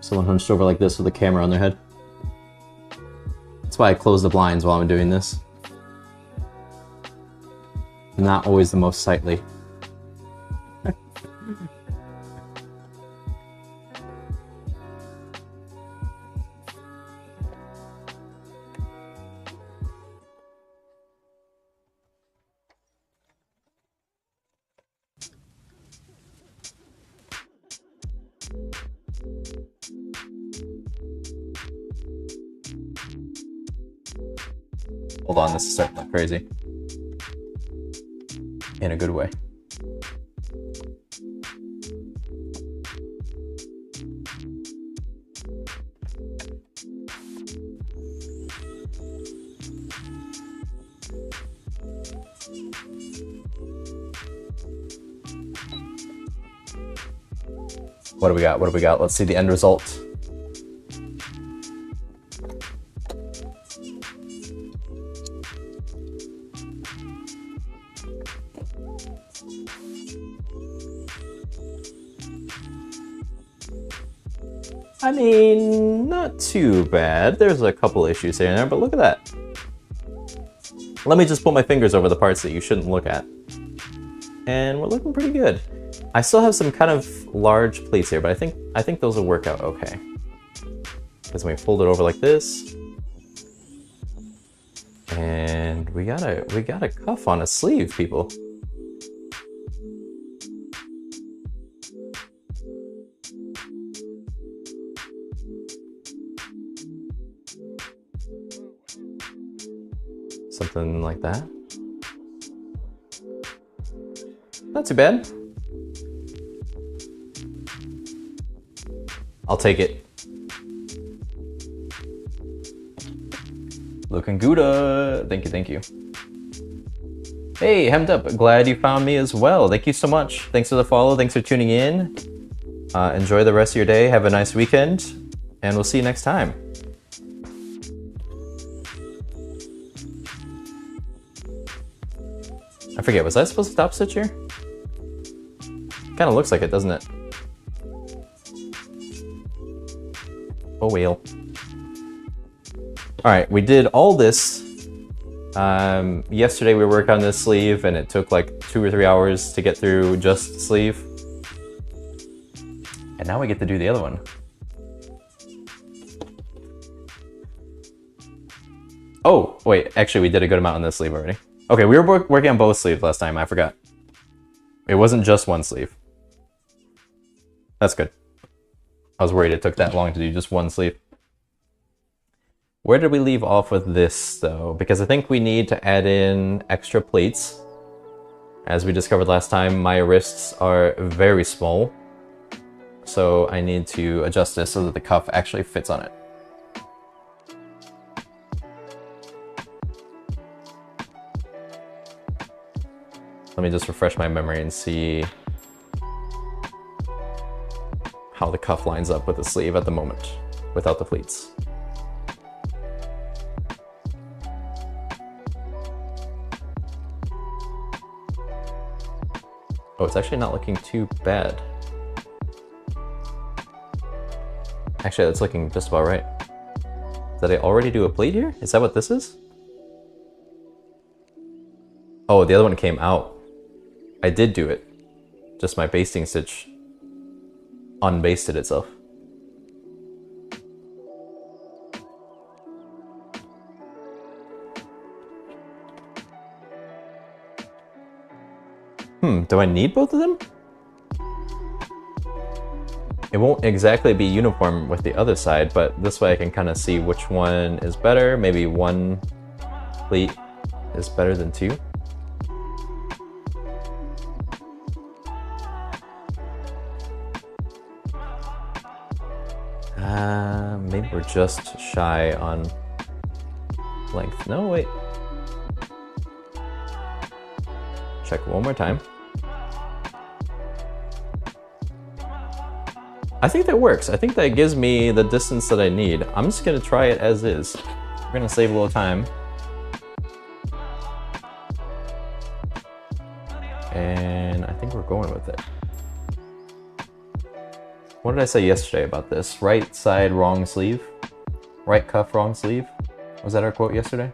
someone hunched over like this with a camera on their head? That's why I close the blinds while I'm doing this. Not always the most sightly. Hold on, this is starting to look crazy. In a good way. What do we got? What do we got? Let's see the end result. I mean, not too bad. There's a couple issues here and there, but look at that. Let me just put my fingers over the parts that you shouldn't look at. And we're looking pretty good. I still have some kind of large pleats here, but I think those will work out okay. Because when we fold it over like this, and we got a cuff on a sleeve, people. Something like that. Not too bad. I'll take it. Looking good. Thank you, thank you. Hey, Hemmed Up, glad you found me as well. Thank you so much. Thanks for the follow, thanks for tuning in. Enjoy the rest of your day, have a nice weekend, and we'll see you next time. I forget, was I supposed to top stitch here? Kind of looks like it, doesn't it? Oh well. Alright, we did all this. Yesterday we worked on this sleeve and it took like 2 or 3 hours to get through just the sleeve. And now we get to do the other one. Oh, wait, actually we did a good amount on this sleeve already. Okay, we were working on both sleeves last time, I forgot. It wasn't just one sleeve. That's good. I was worried it took that long to do just one sleeve. Where did we leave off with this, though? Because I think we need to add in extra pleats. As we discovered last time, my wrists are very small. So I need to adjust this so that the cuff actually fits on it. Let me just refresh my memory and see how the cuff lines up with the sleeve at the moment, without the pleats. Oh, it's actually not looking too bad. Actually, that's looking just about right. Did I already do a pleat here? Is that what this is? Oh, the other one came out. I did do it. Just my basting stitch unbasted itself. Do I need both of them? It won't exactly be uniform with the other side, but this way I can kind of see which one is better. Maybe one pleat is better than two. Maybe we're just shy on length. No, wait. Check one more time. I think that works. I think that gives me the distance that I need. I'm just gonna try it as is. We're gonna save a little time. And I think we're going with it. What did I say yesterday about this? Right side, wrong sleeve. Right cuff, wrong sleeve. Was that our quote yesterday?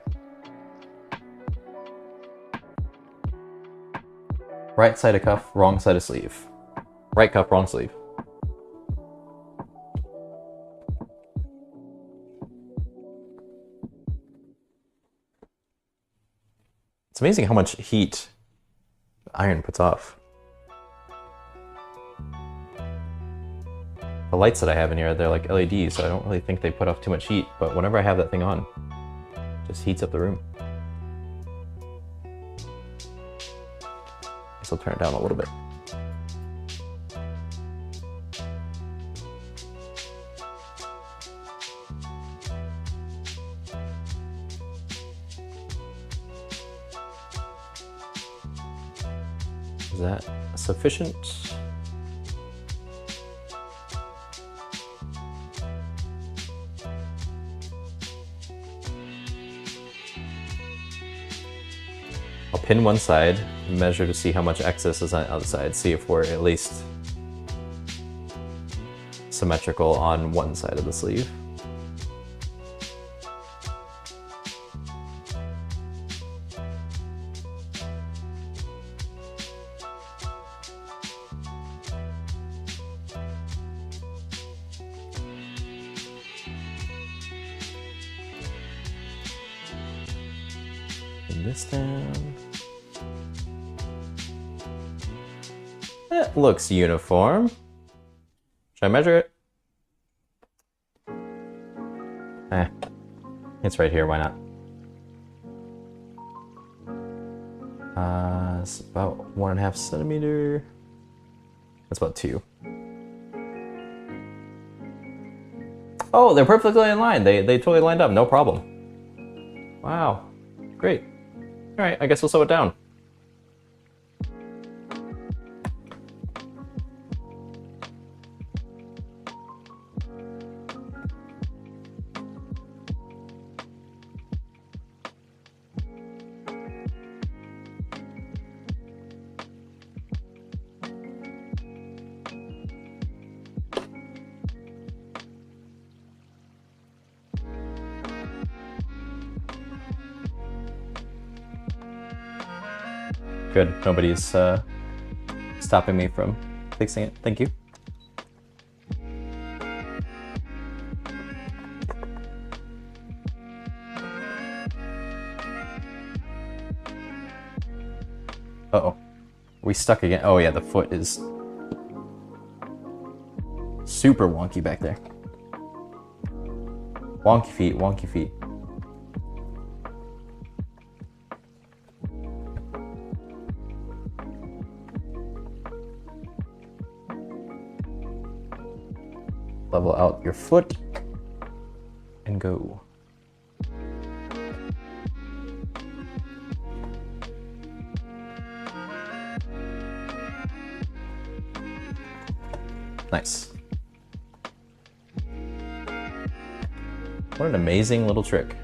Right side of cuff, wrong side of sleeve. Right cuff, wrong sleeve. It's amazing how much heat the iron puts off. The lights that I have in here, they're like LEDs, so I don't really think they put off too much heat, but whenever I have that thing on, it just heats up the room. Guess I'll turn it down a little bit. Is that sufficient? I'll pin one side, measure to see how much excess is on the other side, see if we're at least symmetrical on one side of the sleeve. Pin this down. It looks uniform. Should I measure it? It's right here, why not? It's about 1.5 centimeter. That's about 2. Oh, they're perfectly in line. They totally lined up, no problem. Wow, great. All right, I guess we'll sew it down. Good, nobody's stopping me from fixing it. Thank you. Uh-oh. We stuck again. Oh yeah, the foot is super wonky back there. Wonky feet, wonky feet. Level out your foot and go. Nice. What an amazing little trick.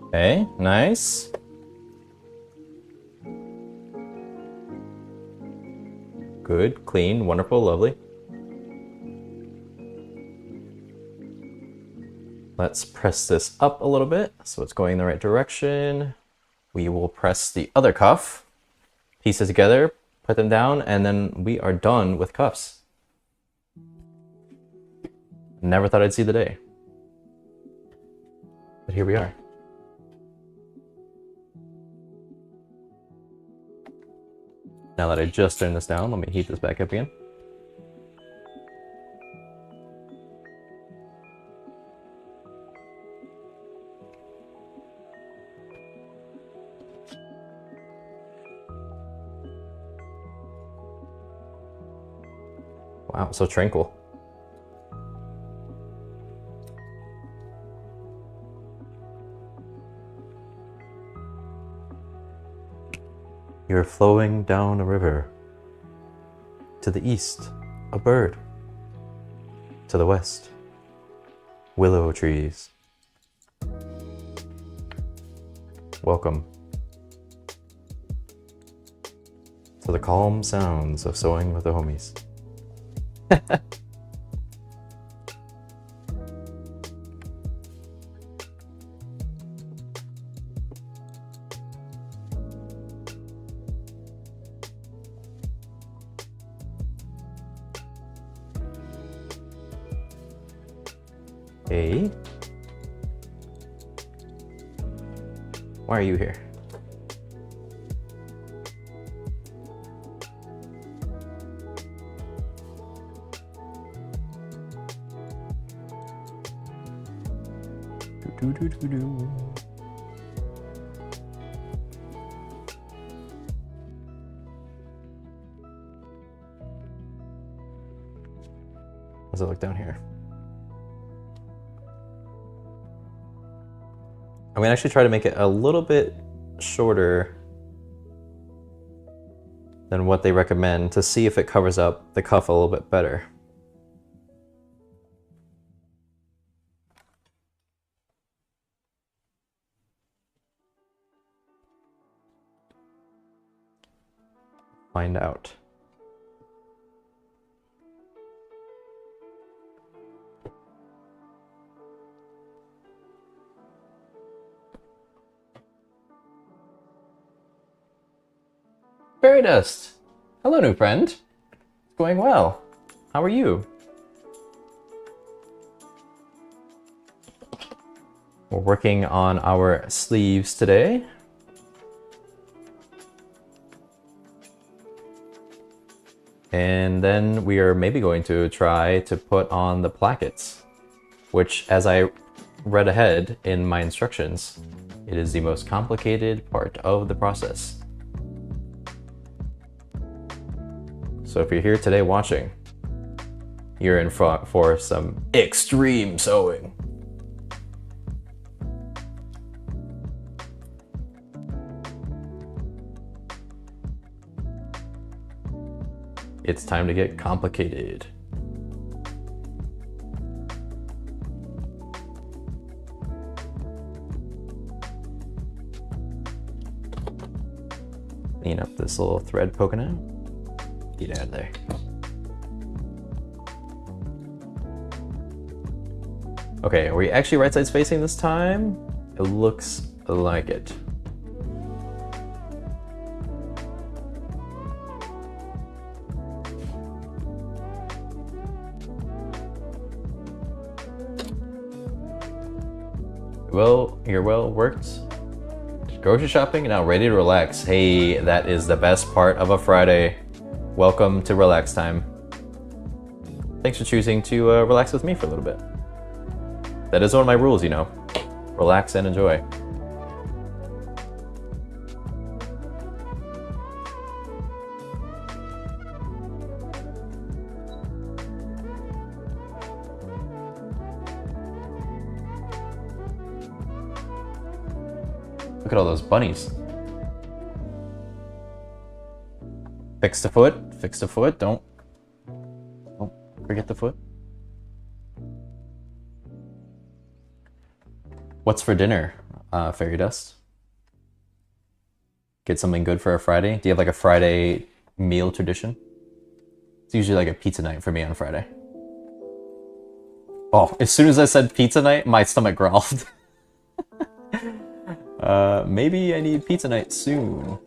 Okay, nice. Good, clean, wonderful, lovely. Let's press this up a little bit so it's going in the right direction. We will press the other cuff, piece it together, put them down, and then we are done with cuffs. Never thought I'd see the day. But here we are. Now that I just turned this down, let me heat this back up again. Wow, so tranquil. You're flowing down a river. To the east, a bird. To the west, willow trees. Welcome to the calm sounds of sewing with the homies. Hey. Why are you here? Do. How's it look down here? I'm gonna actually try to make it a little bit shorter than what they recommend to see if it covers up the cuff a little bit better. Find out. Fairy Dust! Hello, new friend. It's going well. How are you? We're working on our sleeves today. And then we are maybe going to try to put on the plackets, which, as I read ahead in my instructions, it is the most complicated part of the process. So if you're here today watching, you're in for some extreme sewing. It's time to get complicated. Clean up this little thread poking out. Get out of there. Okay, are we actually right sides facing this time? It looks like it. Well, you're well worked. Grocery shopping and now ready to relax. Hey, that is the best part of a Friday. Welcome to relax time. Thanks for choosing to relax with me for a little bit. That is one of my rules, you know. Relax and enjoy. Look at all those bunnies. Fix the foot, don't forget the foot. What's for dinner? fairy dust. Get something good for a Friday. Do you have like a Friday meal tradition? It's usually like a pizza night for me on Friday. Oh, as soon as I said pizza night, my stomach growled. Maybe I need pizza night soon.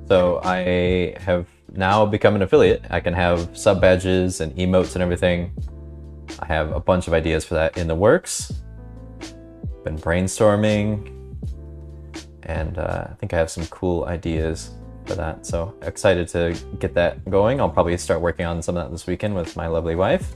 So I have now become an affiliate. I can have sub badges and emotes and everything. I have a bunch of ideas for that in the works. Been brainstorming, and I think I have some cool ideas for that. So excited to get that going. I'll probably start working on some of that this weekend with my lovely wife.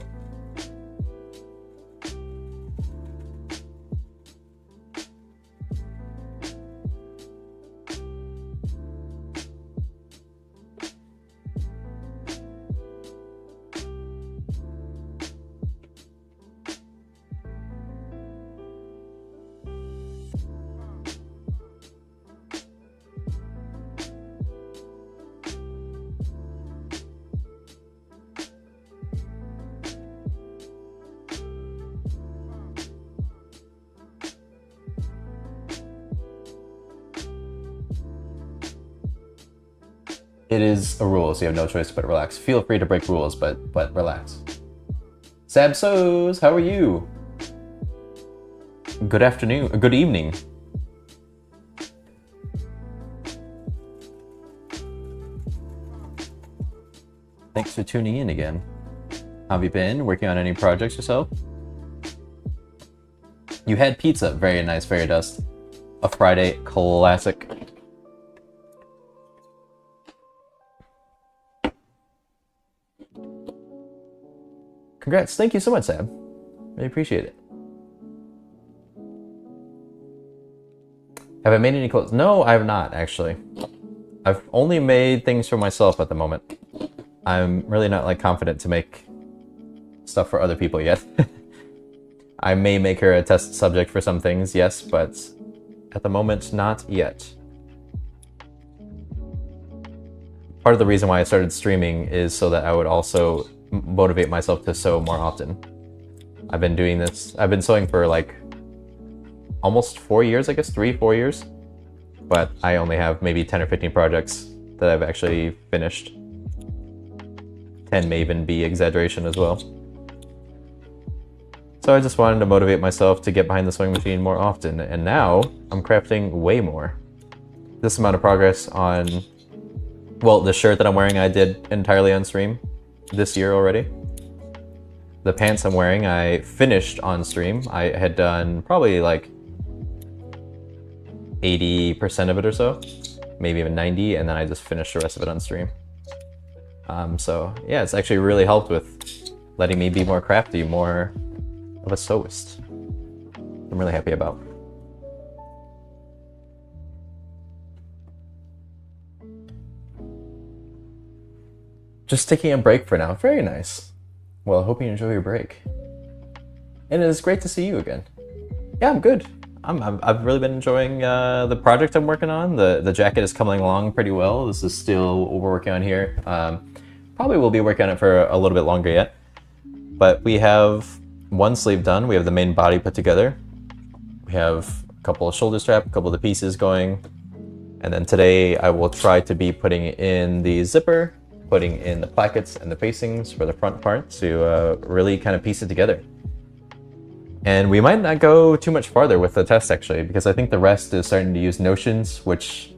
It is a rule, so you have no choice but relax. Feel free to break rules, but relax. Sabsos, how are you? Good afternoon, good evening. Thanks for tuning in again. How have you been? Working on any projects yourself? You had pizza, very nice, fairy dust. A Friday classic. Congrats, thank you so much, Sam. Really appreciate it. Have I made any clothes? No, I have not, actually. I've only made things for myself at the moment. I'm really not like confident to make stuff for other people yet. I may make her a test subject for some things, yes, but at the moment, not yet. Part of the reason why I started streaming is so that I would also motivate myself to sew more often. I've been doing this, I've been sewing for like almost 4 years, I guess, 3-4 years. But I only have maybe 10 or 15 projects that I've actually finished. 10 may even be exaggeration as well. So I just wanted to motivate myself to get behind the sewing machine more often, and now I'm crafting way more. This amount of progress on, well, the shirt that I'm wearing I did entirely on stream this year already. The pants I'm wearing I finished on stream. I had done probably like 80% of it or so, maybe even 90, and then I just finished the rest of it on stream. So yeah, it's actually really helped with letting me be more crafty, more of a sewist. I'm really happy about. Just taking a break for now. Very nice. Well, I hope you enjoy your break. And it is great to see you again. Yeah, I'm good. I've really been enjoying the project I'm working on. The jacket is coming along pretty well. This is still what we're working on here. Probably will be working on it for a little bit longer yet. But we have one sleeve done. We have the main body put together. We have a couple of shoulder strap, a couple of the pieces going. And then today I will try to be putting in the zipper, putting in the plackets and the facings for the front part to really kind of piece it together. And we might not go too much farther with the test actually, because I think the rest is starting to use notions, which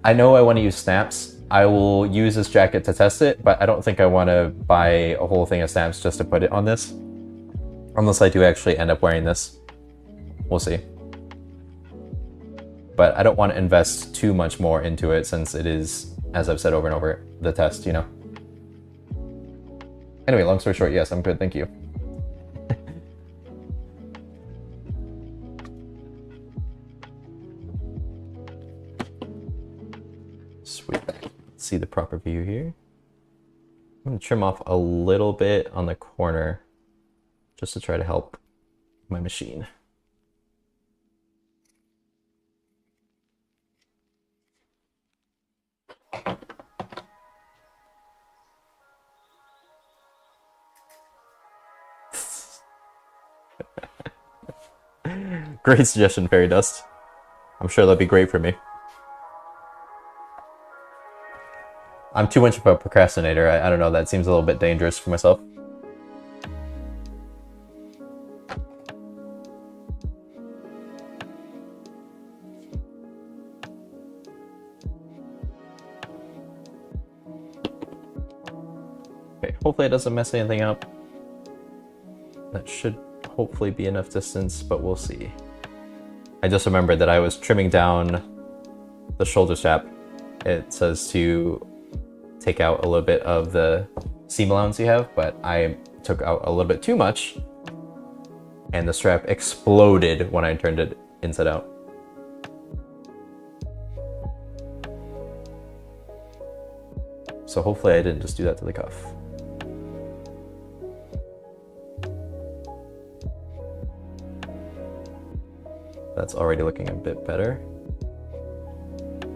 I know I want to use snaps. I will use this jacket to test it, but I don't think I want to buy a whole thing of snaps just to put it on this. Unless I do actually end up wearing this. We'll see. But I don't want to invest too much more into it since it is, as I've said over and over, the test, you know. Anyway, long story short, yes, I'm good, thank you. Sweet. Let's see the proper view here. I'm going to trim off a little bit on the corner just to try to help my machine. Great suggestion, Fairy Dust. I'm sure that'd be great for me. I'm too much of a procrastinator. I don't know, that seems a little bit dangerous for myself. Okay, hopefully it doesn't mess anything up. That should hopefully be enough distance, but we'll see. I just remembered that I was trimming down the shoulder strap. It says to take out a little bit of the seam allowance you have, but I took out a little bit too much, and the strap exploded when I turned it inside out. So hopefully I didn't just do that to the cuff. That's already looking a bit better.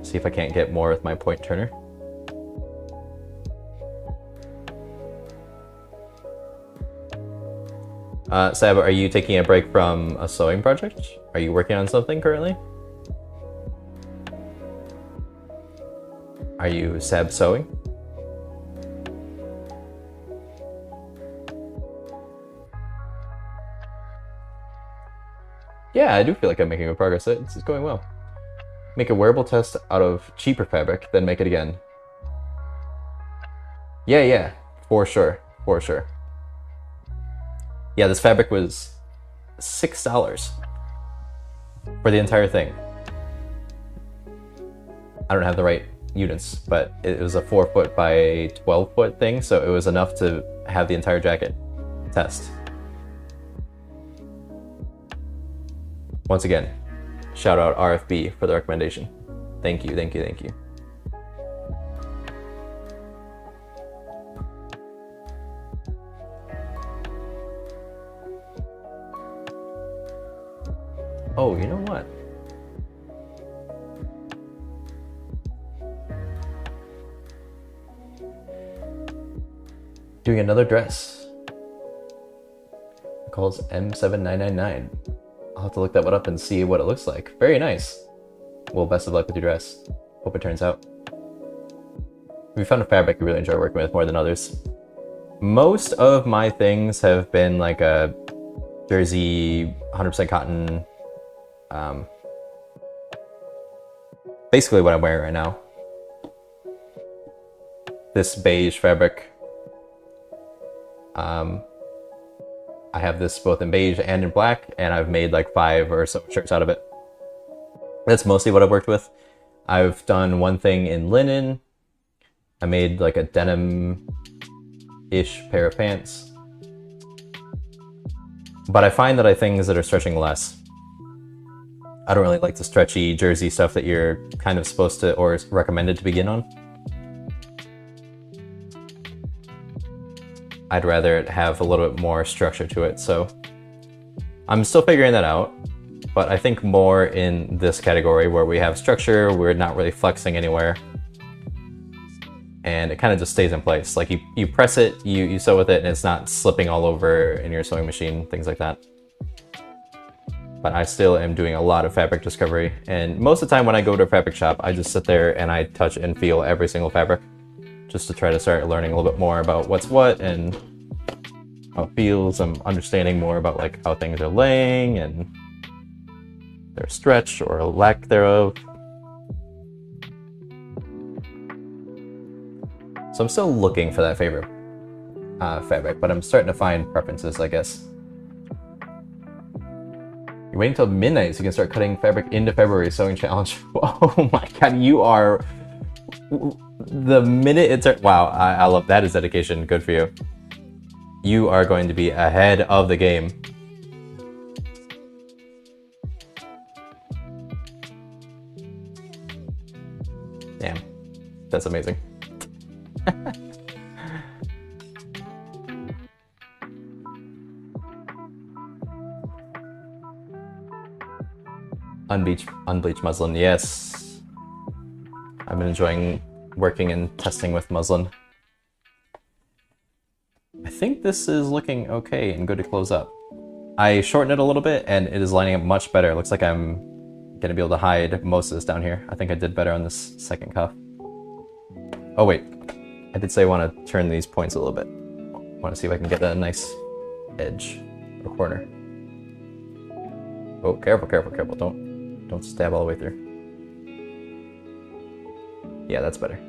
See if I can't get more with my point turner. Sab, are you taking a break from a sewing project? Are you working on something currently? Are you Sab sewing? Yeah, I do feel like I'm making good progress. It's going well. Make a wearable test out of cheaper fabric, then make it again. Yeah, for sure, for sure. Yeah, this fabric was $6 for the entire thing. I don't have the right units, but it was a 4-foot by 12-foot thing, so it was enough to have the entire jacket test. Once again, shout out RFB for the recommendation. Thank you, thank you, thank you. Oh, you know what? Doing another dress. It calls M7999. I'll have to look that one up and see what it looks like. Very nice. Well, best of luck with your dress. Hope it turns out. We found a fabric you really enjoy working with more than others. Most of my things have been like a jersey, 100% cotton. Basically what I'm wearing right now. This beige fabric. I have this both in beige and in black, and I've made like 5 or so shirts out of it. That's mostly what I've worked with. I've done one thing in linen. I made like a denim-ish pair of pants. But I find that I things that are stretching less. I don't really like the stretchy jersey stuff that you're kind of supposed to or recommended to begin on. I'd rather have a little bit more structure to it, so I'm still figuring that out, but I think more in this category where we have structure, we're not really flexing anywhere, and it kind of just stays in place. Like you press it, you sew with it, and it's not slipping all over in your sewing machine, things like that. But I still am doing a lot of fabric discovery, and most of the time when I go to a fabric shop, I just sit there and I touch and feel every single fabric, just to try to start learning a little bit more about what's what and how it feels. I'm understanding more about like how things are laying and their stretch or lack thereof. So I'm still looking for that favorite fabric, but I'm starting to find preferences, I guess. You're waiting until midnight so you can start cutting fabric into February sewing challenge. Oh my god, you are... The minute it's... Wow, I love that is dedication. Good for you. You are going to be ahead of the game. Damn, that's amazing. Unbleached muslin, yes. I've been enjoying working and testing with muslin. I think this is looking okay and good to close up. I shortened it a little bit and it is lining up much better. It looks like I'm gonna be able to hide most of this down here. I think I did better on this second cuff. Oh wait, I did say I want to turn these points a little bit. I want to see if I can get a nice edge or corner. Oh, careful, careful, careful. Don't stab all the way through. Yeah, that's better.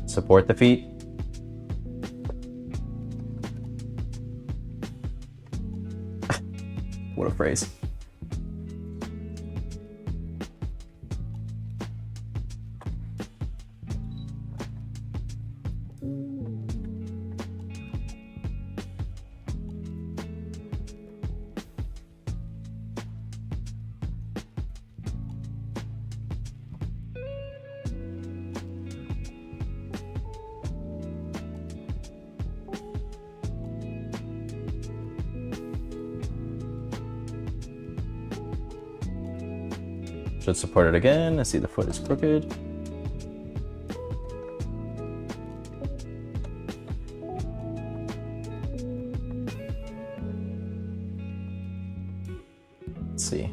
Support the feet. What a phrase. Should support it again. I see the foot is crooked. Let's see.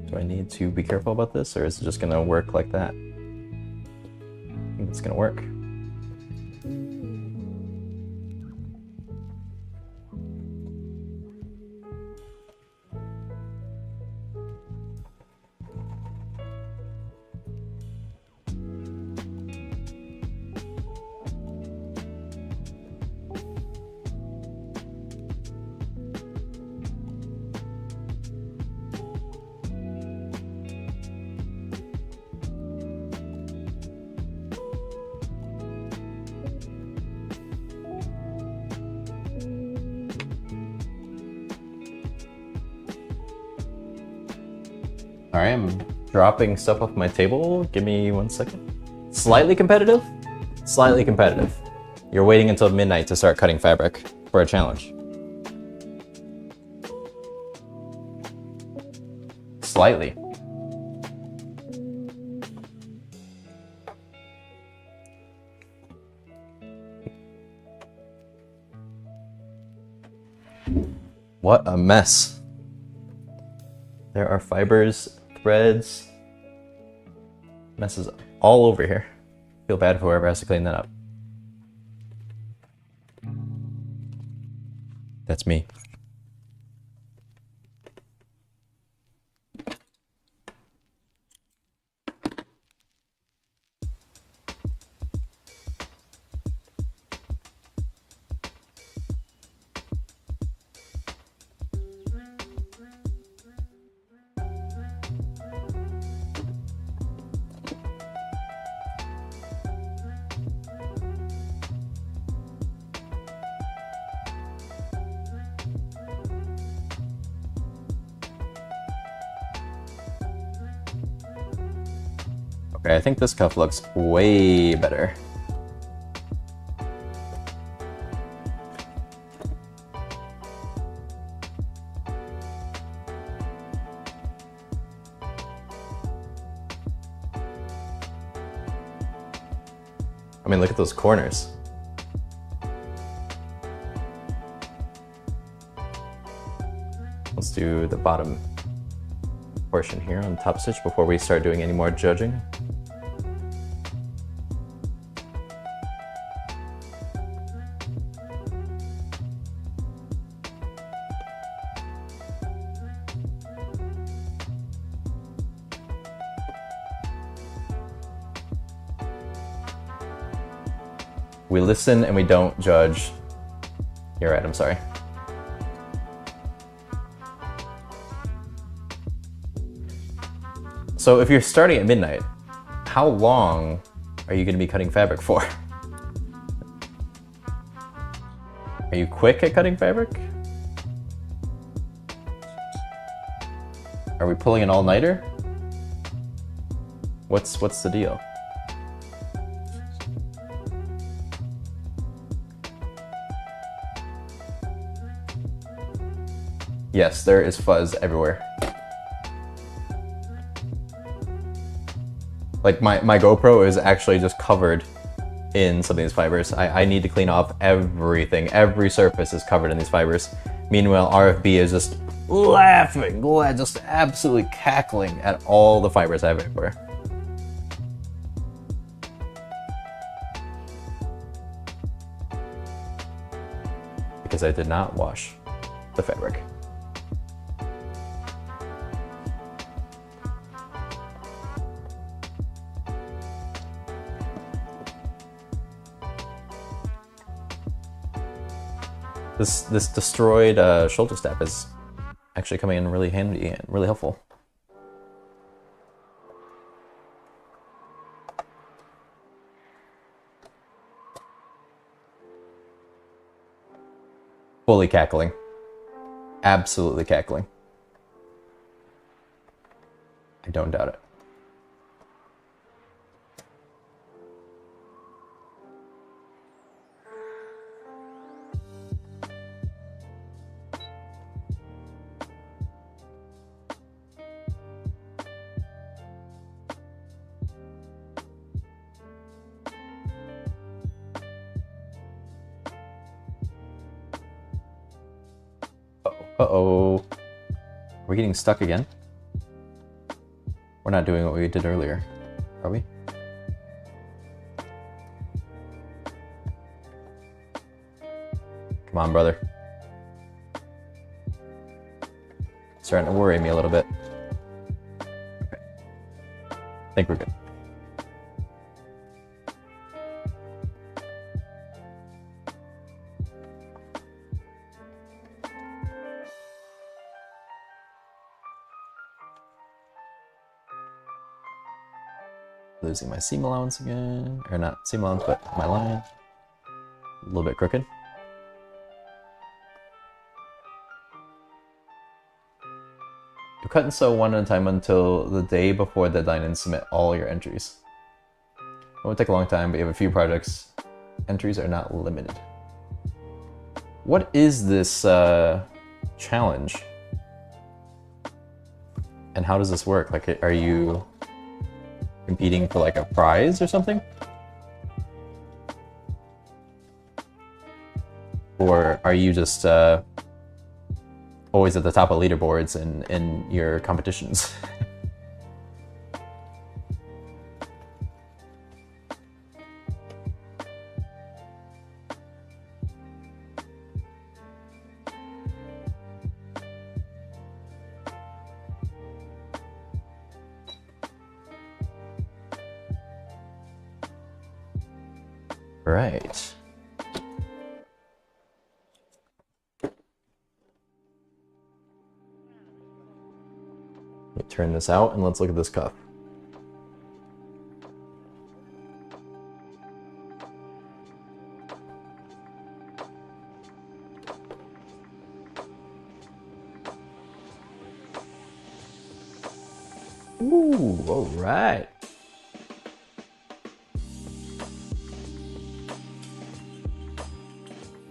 Do I need to be careful about this, or is it just gonna work like that? I think it's gonna work. All right, I'm dropping stuff off my table. Give me 1 second. Slightly competitive? Slightly competitive. You're waiting until midnight to start cutting fabric for a challenge. Slightly. What a mess. There are fibers, threads, messes all over here. Feel bad for whoever has to clean that up. That's me. Okay, I think this cuff looks way better. I mean, look at those corners. Let's do the bottom portion here on the top stitch before we start doing any more judging. We listen and we don't judge. You're right, I'm sorry. So if you're starting at midnight, how long are you going to be cutting fabric for? Are you quick at cutting fabric? Are we pulling an all-nighter? What's the deal? Yes, there is fuzz everywhere. Like my GoPro is actually just covered in some of these fibers. I need to clean off everything. Every surface is covered in these fibers. Meanwhile, RFB is just laughing, just absolutely cackling at all the fibers I have everywhere. Because I did not wash the fabric. This destroyed shoulder strap is actually coming in really handy and really helpful. Fully cackling. Absolutely cackling. I don't doubt it. Uh-oh. We're getting stuck again? We're not doing what we did earlier, are we? Come on, brother. Starting to worry me a little bit. Okay. I think we're good. Losing my seam allowance again, or not seam allowance, but my line. A little bit crooked. You cut and sew one at a time until the day before deadline and submit all your entries. It won't take a long time, but you have a few projects. Entries are not limited. What is this challenge? And how does this work? Like, are you competing for like a prize or something? Or are you just always at the top of leaderboards in your competitions? Right. Let me turn this out and let's look at this cuff. Ooh, all right.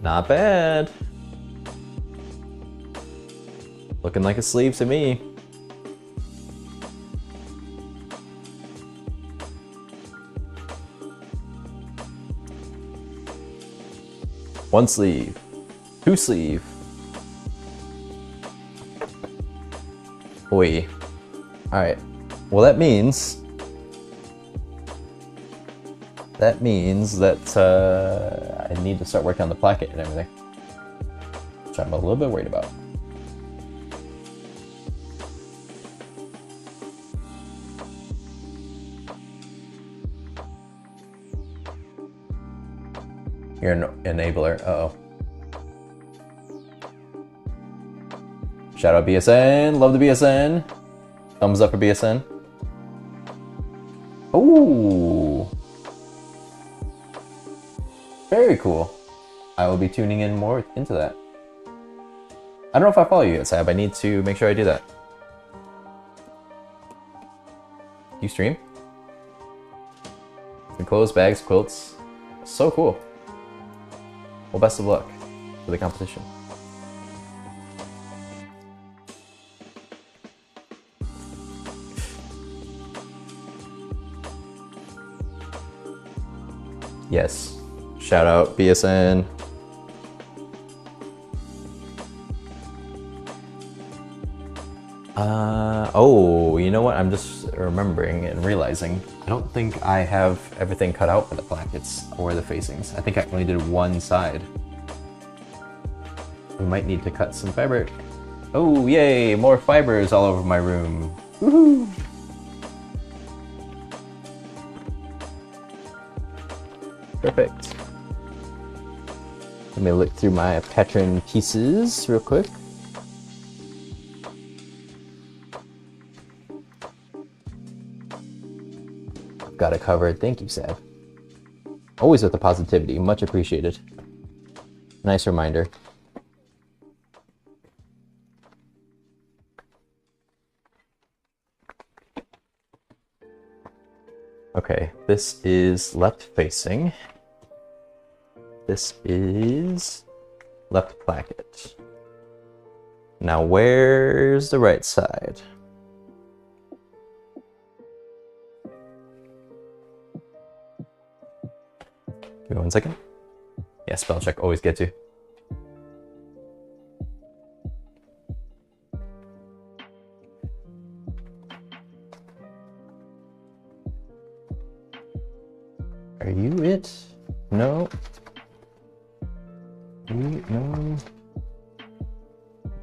Not bad. Looking like a sleeve to me. One sleeve, two sleeve. Oi. All right. Well, that means that I need to start working on the placket and everything, which I'm a little bit worried about. You're an enabler. Uh-oh. Shout out BSN. Love the BSN. Thumbs up for BSN. Ooh. Very cool. I will be tuning in more into that. I don't know if I follow you yet, Sab. I need to make sure I do that. You stream? The clothes, bags, quilts. So cool. Well, best of luck for the competition. Yes. Shout out BSN. Oh, you know what? I'm just remembering and realizing. I don't think I have everything cut out for the plackets or the facings. I think I only did one side. We might need to cut some fabric. Oh, yay! More fibers all over my room. Woohoo! Perfect. Let me look through my pattern pieces real quick. Got it covered. Thank you, Sav. Always with the positivity. Much appreciated. Nice reminder. Okay, this is left facing. This is left placket. Now where's the right side? Give me 1 second. Yeah, spell check always gets you. Are you it? No. No.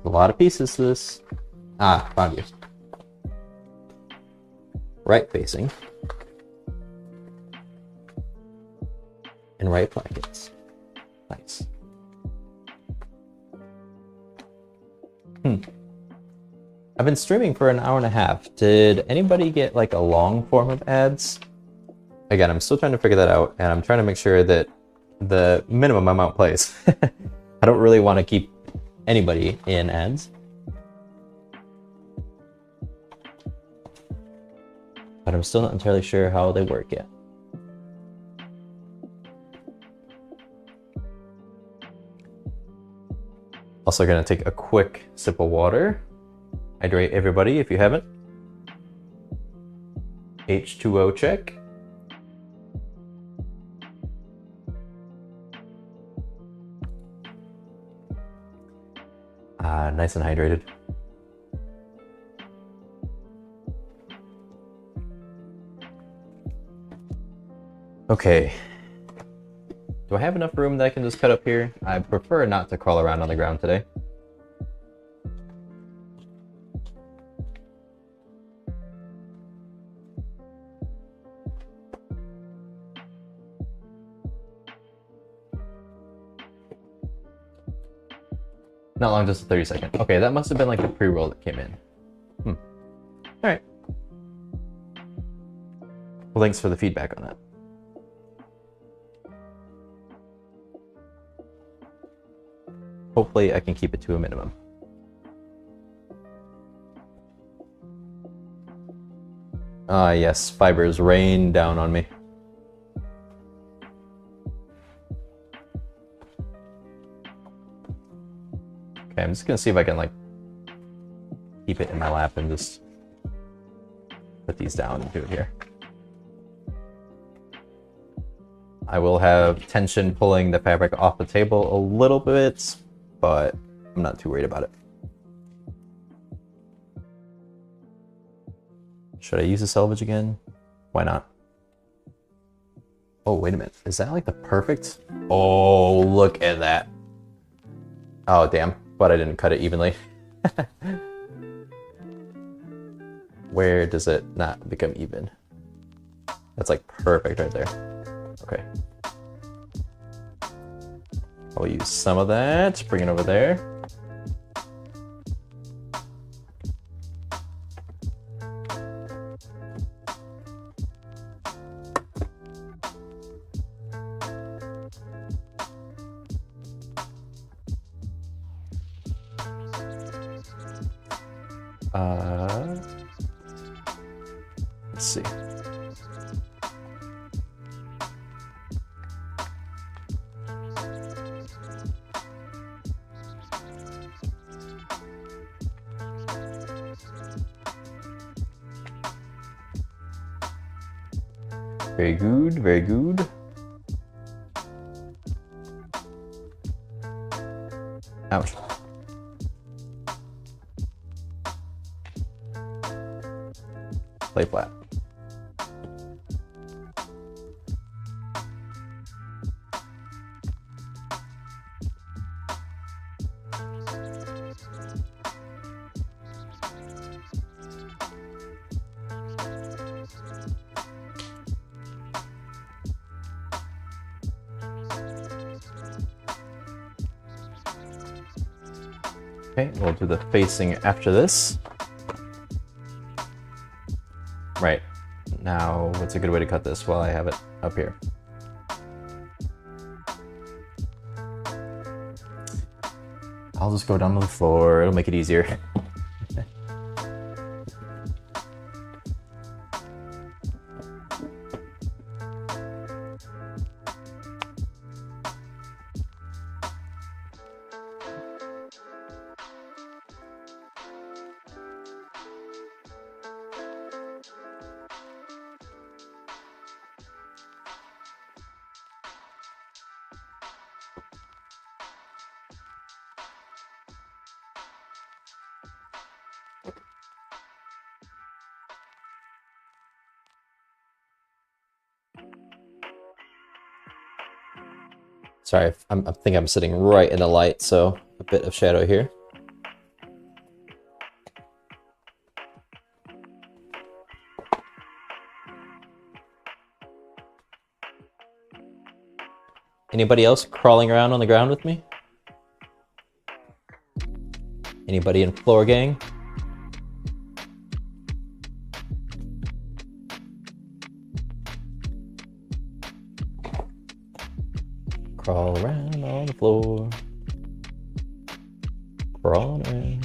A lot of pieces to this. Ah, found you. Right facing. And right plackets. Nice. I've been streaming for an hour and a half. Did anybody get like a long form of ads? Again, I'm still trying to figure that out, and I'm trying to make sure that the minimum amount plays. I don't really want to keep anybody in ads. But I'm still not entirely sure how they work yet. Also gonna take a quick sip of water. Hydrate everybody if you haven't. H2O check. Nice and hydrated. Okay. Do I have enough room that I can just cut up here? I prefer not to crawl around on the ground today. Not long, just a 30-second. Okay, that must have been like the pre-roll that came in. Alright. Well, thanks for the feedback on that. Hopefully I can keep it to a minimum. Ah, yes, fibers rain down on me. Okay, I'm just gonna see if I can like keep it in my lap and just put these down and do it here. I will have tension pulling the fabric off the table a little bit, but I'm not too worried about it. Should I use the selvage again? Why not? Oh, wait a minute. Is that like the perfect? Oh, look at that. Oh, damn. But I didn't cut it evenly. Where does it not become even? That's like perfect right there. Okay. I'll use some of that, bring it over there. Let's see. Very good, very good. Ouch. Lay flat. Okay, we'll do the facing after this. Right. Now, what's a good way to cut this while I have it up here? I'll just go down to the floor. It'll make it easier. Sorry, I think I'm sitting right in the light, so a bit of shadow here. Anybody else crawling around on the ground with me? Anybody in floor gang? Crawl around on the floor. Crawling around.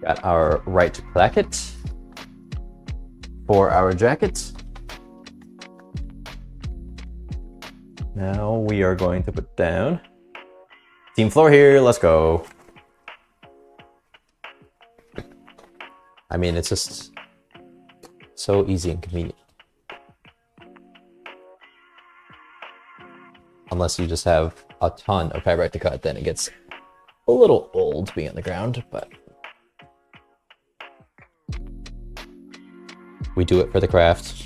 Got our right placket for our jacket. Now we are going to put down team floor here. Let's go. I mean, it's just so easy and convenient. Unless you just have a ton of fabric to cut, then it gets a little old being on the ground, but we do it for the craft.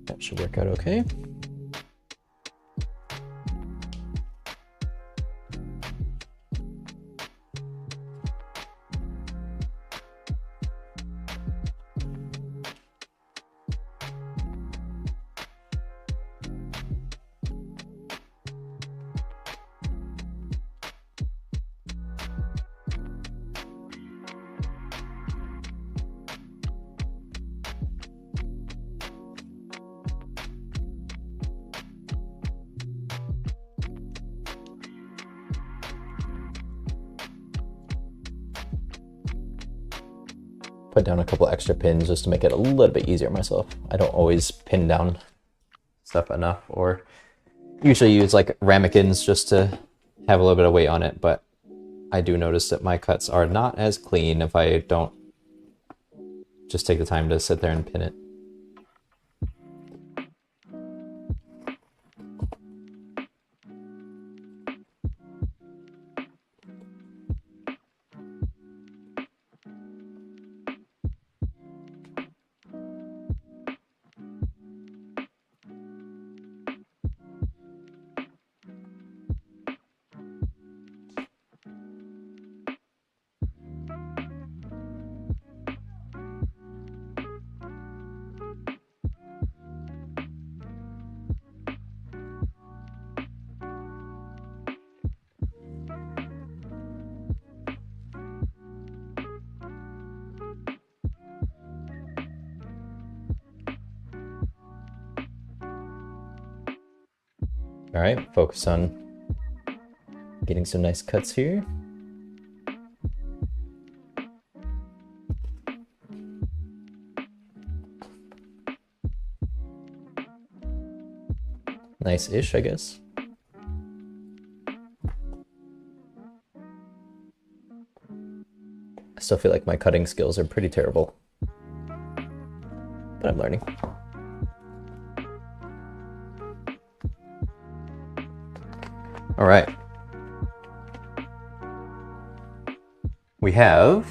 That should work out okay. Put down a couple extra pins just to make it a little bit easier myself. I don't always pin down stuff enough, or usually use like ramekins just to have a little bit of weight on it, but I do notice that my cuts are not as clean if I don't just take the time to sit there and pin it. All right, focus on getting some nice cuts here. Nice-ish, I guess. I still feel like my cutting skills are pretty terrible, but I'm learning. All right. We have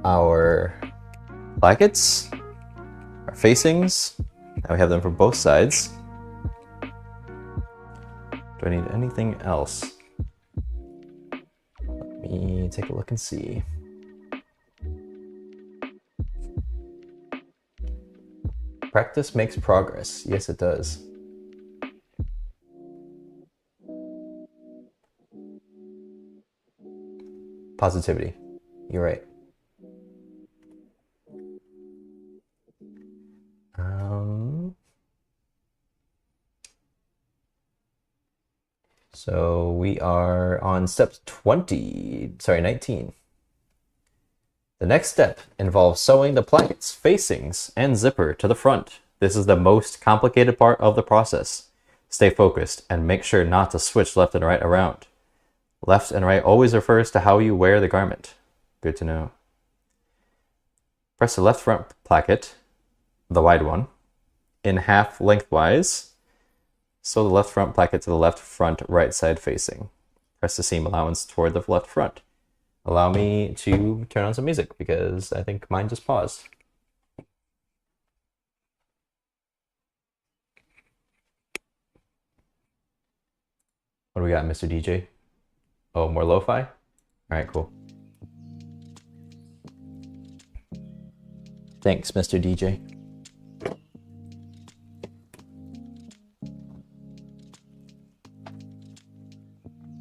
our plackets, our facings. Now we have them for both sides. Do I need anything else? Let me take a look and see. Practice makes progress. Yes, it does. Positivity. You're right. So we are on step 19. The next step involves sewing the plackets, facings, and zipper to the front. This is the most complicated part of the process. Stay focused and make sure not to switch left and right around. Left and right always refers to how you wear the garment. Good to know. Press the left front placket, the wide one, in half lengthwise. Sew the left front placket to the left front right side facing. Press the seam allowance toward the left front. Allow me to turn on some music because I think mine just paused. What do we got, Mr. DJ? Oh, more lo-fi? All right, cool. Thanks, Mr. DJ.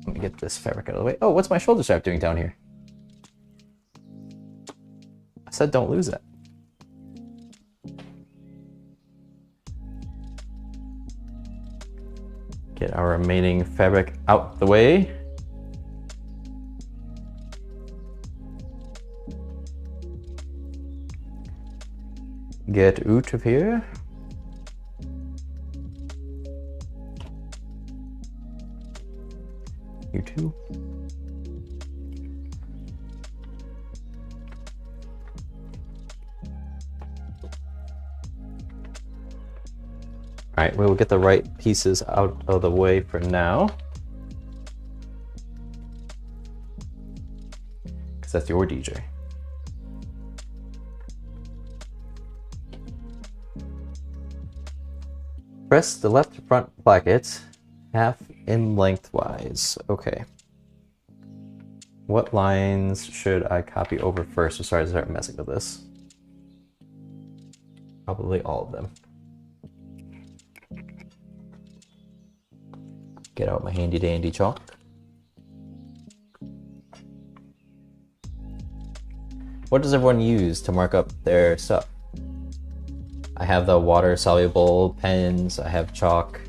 Let me get this fabric out of the way. Oh, what's my shoulder strap doing down here? I said don't lose it. Get our remaining fabric out the way. Get out of here. You too. All right, we'll get the right pieces out of the way for now. Because that's your DJ. Press the left front placket half in lengthwise. Okay. What lines should I copy over first to start messing with this? Probably all of them. Get out my handy dandy chalk. What does everyone use to mark up their stuff? I have the water soluble pens, I have chalk.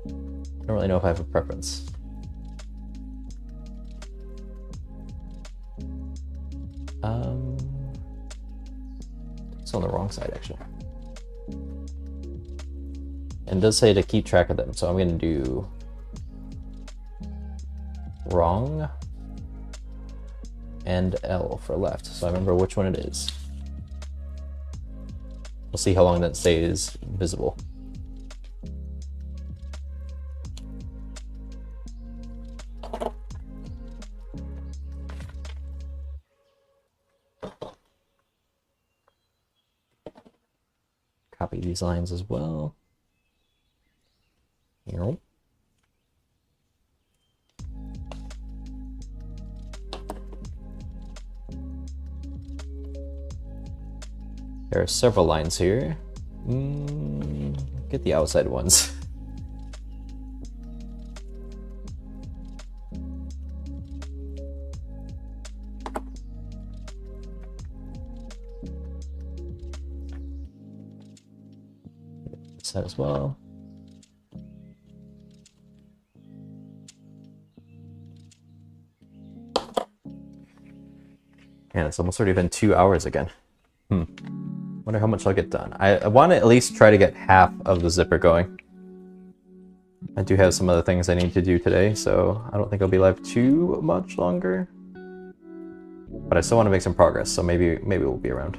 I don't really know if I have a preference. It's on the wrong side actually. And it does say to keep track of them, so I'm gonna do wrong and L for left, so I remember which one it is. We'll see how long that stays visible. Copy these lines as well. Here. There are several lines here. Get the outside ones. This side as well. Man, it's almost already been 2 hours again. Wonder how much I'll get done. I want to at least try to get half of the zipper going. I do have some other things I need to do today, so I don't think I'll be live too much longer. But I still want to make some progress, so maybe we'll be around.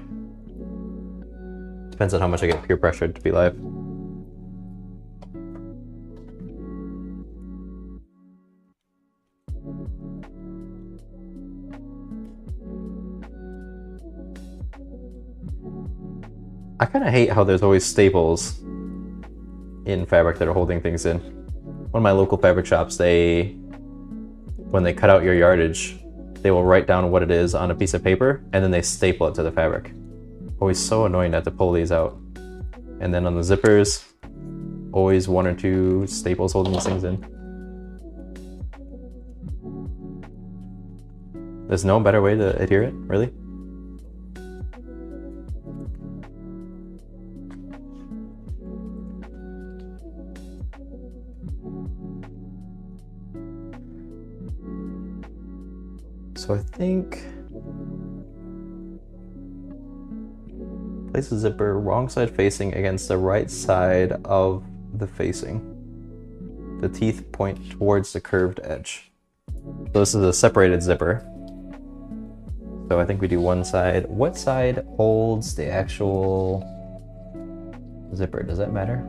Depends on how much I get peer pressured to be live. I kind of hate how there's always staples in fabric that are holding things in. One of my local fabric shops, when they cut out your yardage, they will write down what it is on a piece of paper and then they staple it to the fabric. Always so annoying to have to pull these out. And then on the zippers, always 1 or 2 staples holding these things in. There's no better way to adhere it, really? So I think place the zipper wrong side facing against the right side of the facing. The teeth point towards the curved edge. So this is a separated zipper. So I think we do one side. What side holds the actual zipper? Does that matter?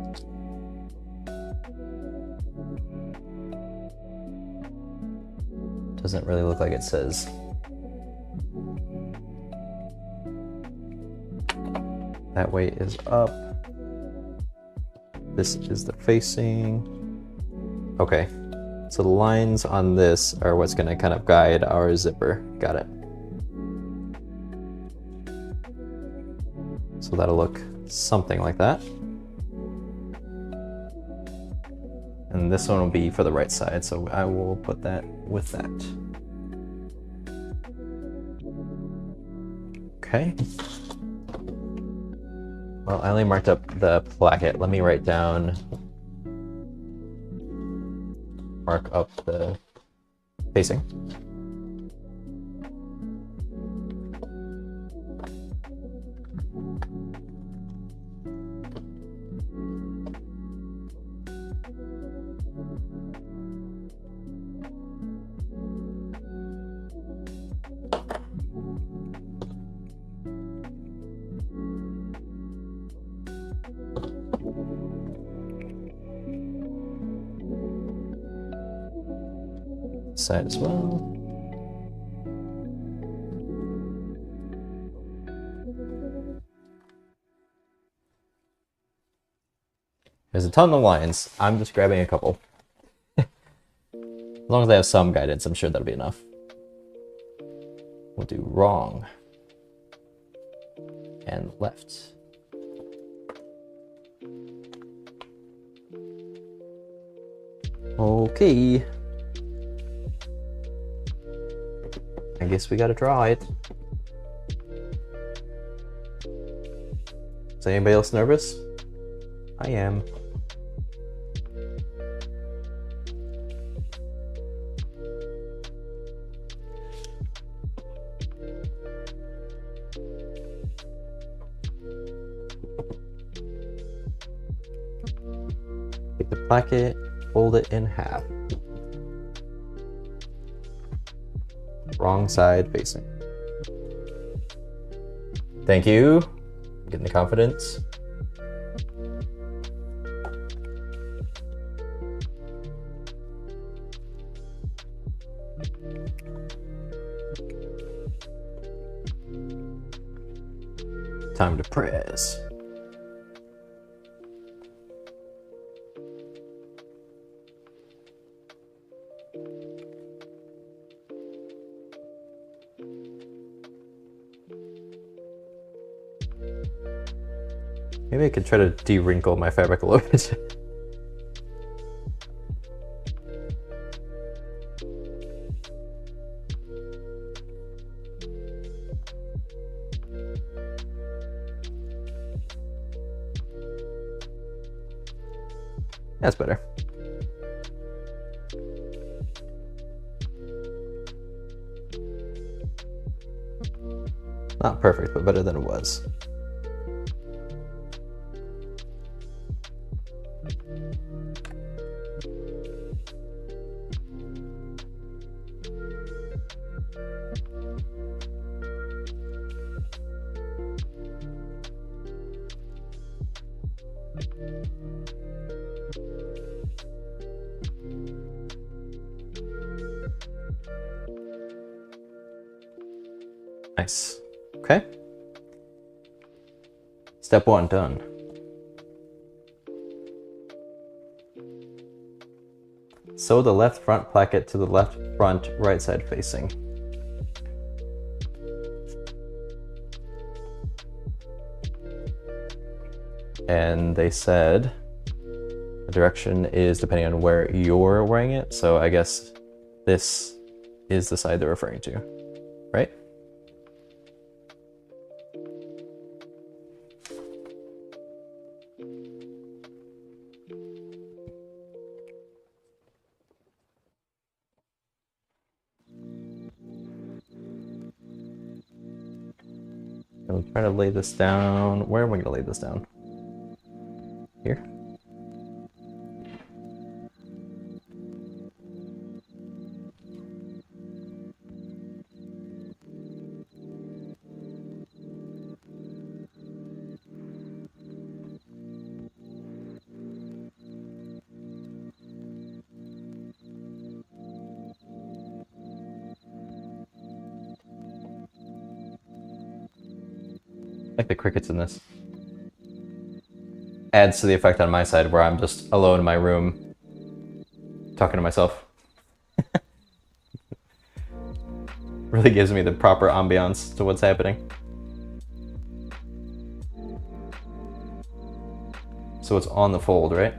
Doesn't really look like it says. That weight is up. This is the facing. Okay, so the lines on this are what's gonna kind of guide our zipper. Got it. So that'll look something like that. And this one will be for the right side, so I will put that with that. Okay. Well, I only marked up the placket. Let me write down, mark up the facing. Side as well. There's a ton of lines. I'm just grabbing a couple. As long as I have some guidance, I'm sure that'll be enough. We'll do wrong and left. Okay. I guess we gotta draw it. Is anybody else nervous? I am. Take the placket, fold it in half. Wrong side facing. Thank you. Getting the confidence. Time to press. Maybe I could try to de-wrinkle my fabric a little bit. That's better. Not perfect, but better than it was. Nice. Okay. Step 1 done. Sew the left front placket to the left front right side facing. And they said the direction is depending on where you're wearing it, so I guess this is the side they're referring to, right? I'm trying to lay this down. Where am I going to lay this down? Here? I like the crickets in this. Adds to the effect on my side where I'm just alone in my room talking to myself. Really gives me the proper ambiance to what's happening. So it's on the fold, right?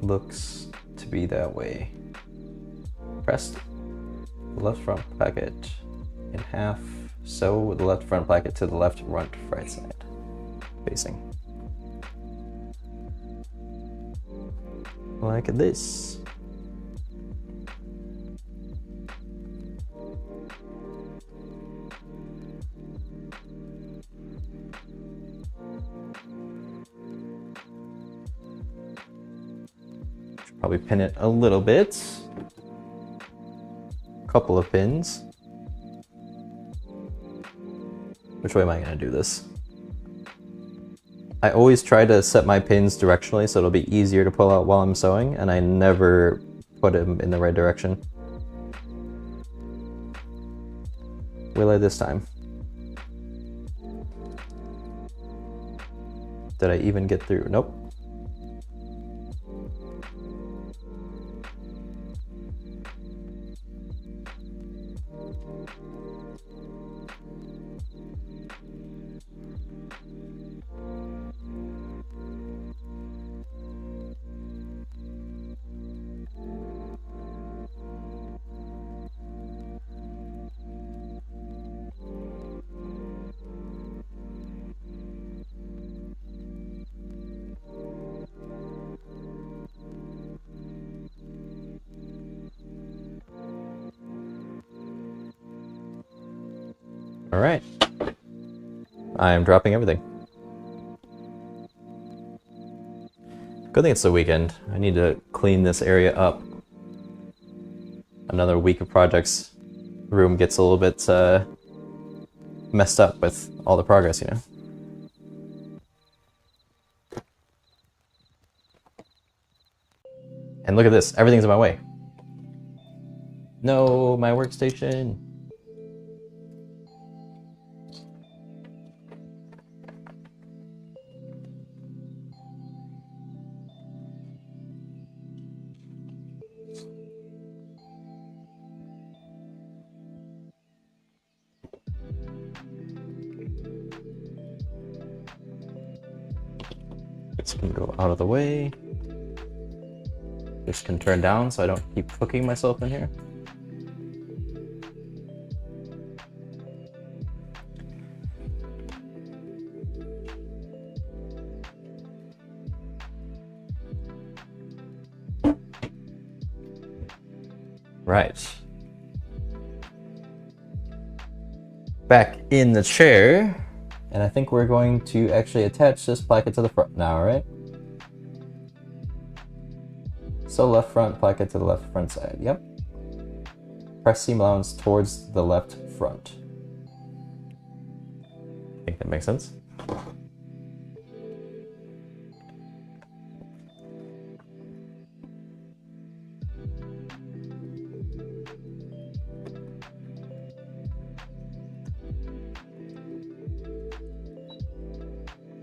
Looks to be that way. Press the left front placket in half. Sew the left front placket to the left front right side facing. Like this. Should probably pin it a little bit. Couple of pins. Which way am I going to do this? I always try to set my pins directionally so it'll be easier to pull out while I'm sewing, and I never put them in the right direction. Will I this time? Did I even get through? Nope. All right. I am dropping everything. Good thing it's the weekend. I need to clean this area up. Another week of projects. The room gets a little bit messed up with all the progress, you know? And look at this. Everything's in my way. No, my workstation. This can go out of the way. This can turn down so I don't keep hooking myself in here. Right. Back in the chair. And I think we're going to actually attach this placket to the front now, right? So left front placket to the left front side, yep. Press seam allowance towards the left front. I think that makes sense.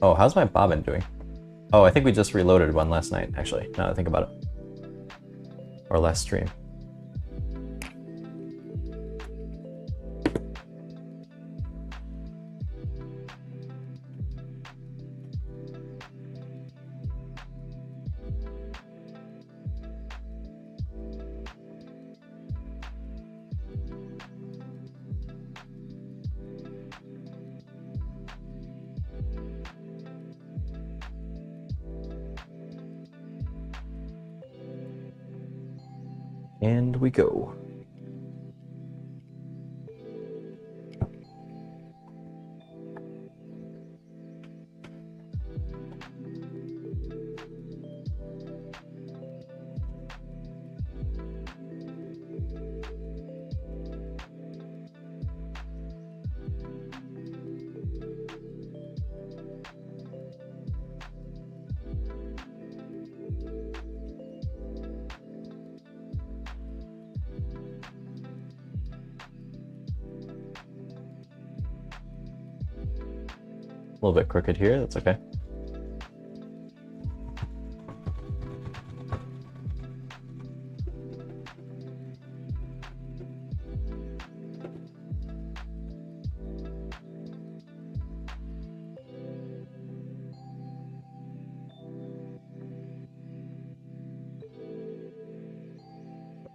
Oh, how's my bobbin doing? Oh, I think we just reloaded one last night, actually, now that I think about it. Or last stream. And we go. A little bit crooked here, that's okay.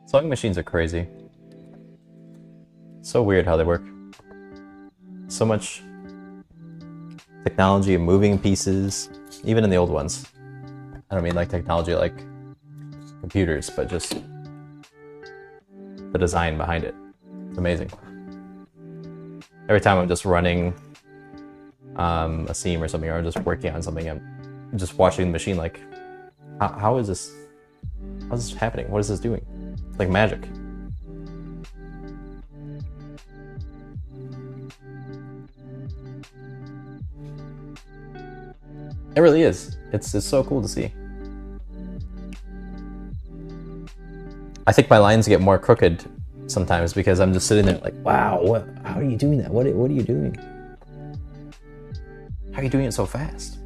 Sewing machines are crazy. So weird how they work. So much technology and moving pieces, even in the old ones. I don't mean like technology like computers, but just the design behind it. It's amazing. Every time I'm just running a seam or something, or I'm just working on something, I'm just watching the machine like, how is this happening? What is this doing? It's like magic. It really is. It's so cool to see. I think my lines get more crooked sometimes because I'm just sitting there like, wow, how are you doing that? What are you doing? How are you doing it so fast?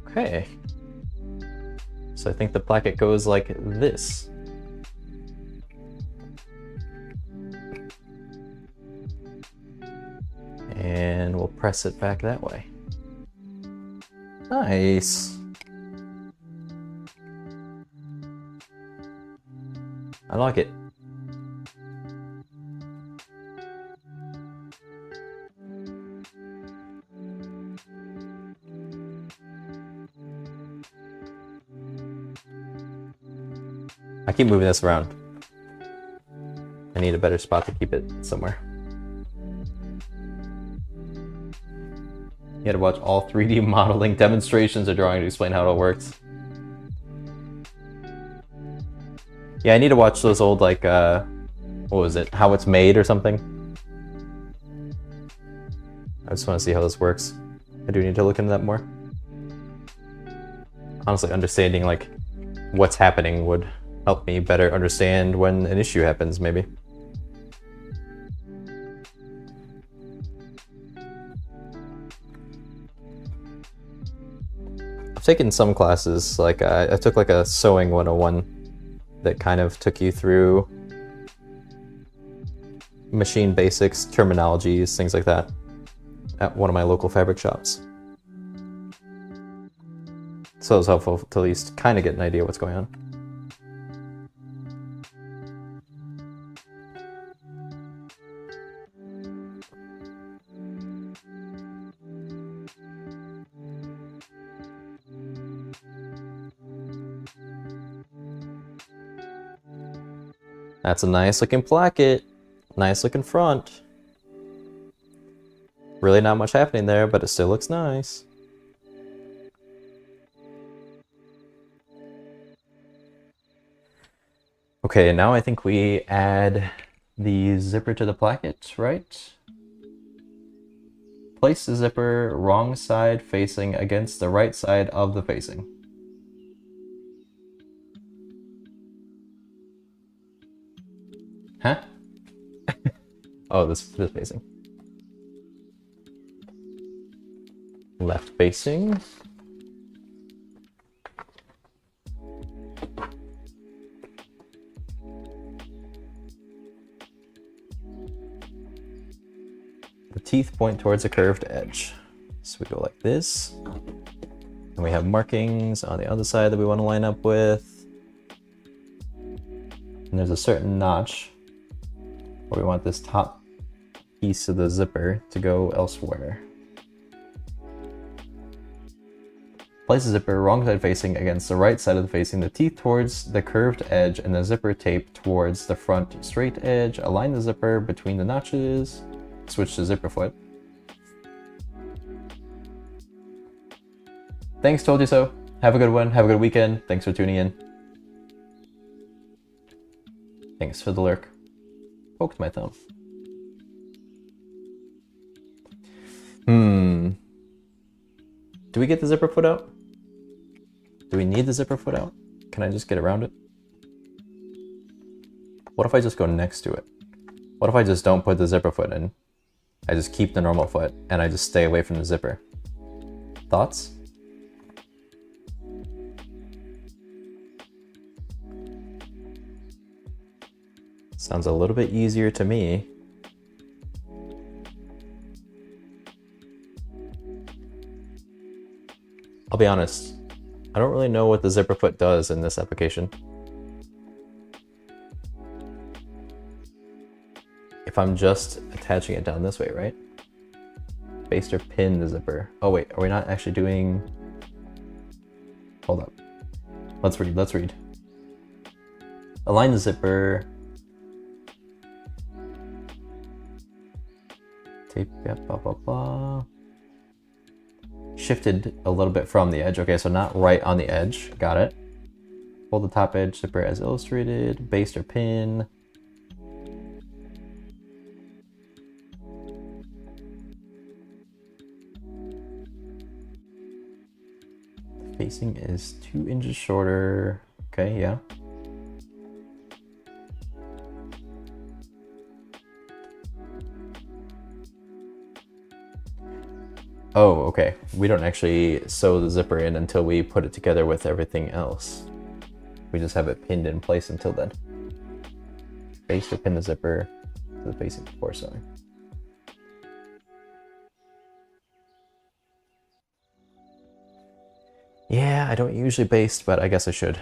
Okay. So I think the placket goes like this. And we'll press it back that way. Nice. I like it. I keep moving this around. I need a better spot to keep it somewhere. You had to watch all 3D modeling demonstrations or drawing to explain how it all works. Yeah, I need to watch those old, like, what was it? How It's Made or something. I just want to see how this works. I do need to look into that more. Honestly, understanding, like, what's happening would help me better understand when an issue happens, maybe. I've taken some classes, like I took like a sewing 101 that kind of took you through machine basics, terminologies, things like that at one of my local fabric shops. So it was helpful to at least kind of get an idea what's going on. That's a nice looking placket. Nice looking front. Really not much happening there, but it still looks nice. Okay, now I think we add the zipper to the placket, right? Place the zipper wrong side facing against the right side of the facing. Huh? Oh, this facing. Left facing. The teeth point towards a curved edge. So we go like this. And we have markings on the other side that we want to line up with. And there's a certain notch where we want this top piece of the zipper to go elsewhere. Place the zipper wrong side facing against the right side of the facing, the teeth towards the curved edge and the zipper tape towards the front straight edge. Align the zipper between the notches. Switch to zipper foot. Thanks, told you so. Have a good one. Have a good weekend. Thanks for tuning in. Thanks for the lurk. Poked my thumb. Do we get the zipper foot out? Do we need the zipper foot out? Can I just get around it? What if I just go next to it? What if I just don't put the zipper foot in? I just keep the normal foot and I just stay away from the zipper. Thoughts? Sounds a little bit easier to me. I'll be honest, I don't really know what the zipper foot does in this application. If I'm just attaching it down this way, right? Baste or pin the zipper. Oh wait, are we not actually doing... Hold up. Let's read. Align the zipper. Tape, yeah, blah, blah, blah. Shifted a little bit from the edge. Okay, so not right on the edge. Got it. Hold the top edge zipper as illustrated. Baste or pin. The facing is 2 inches shorter. Okay, yeah. Oh, okay. We don't actually sew the zipper in until we put it together with everything else. We just have it pinned in place until then. Baste or pin the zipper to the facing before sewing. Yeah, I don't usually baste, but I guess I should.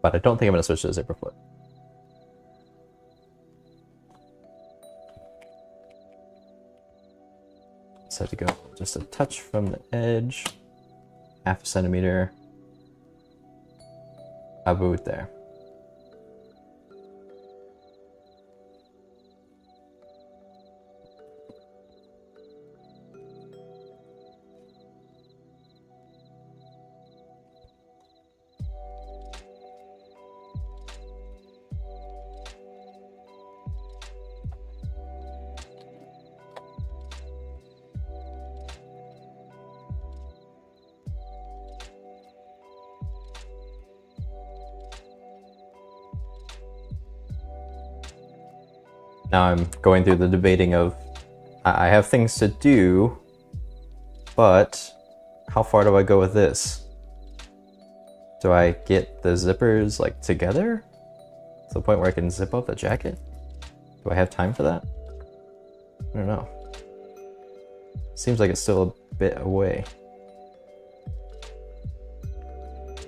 But I don't think I'm going to switch to the zipper foot. So I have to go just a touch from the edge, 0.5 centimeter, about there. Now I'm going through the debating of, I have things to do, but how far do I go with this? Do I get the zippers like together to the point where I can zip up the jacket? Do I have time for that? I don't know. Seems like it's still a bit away.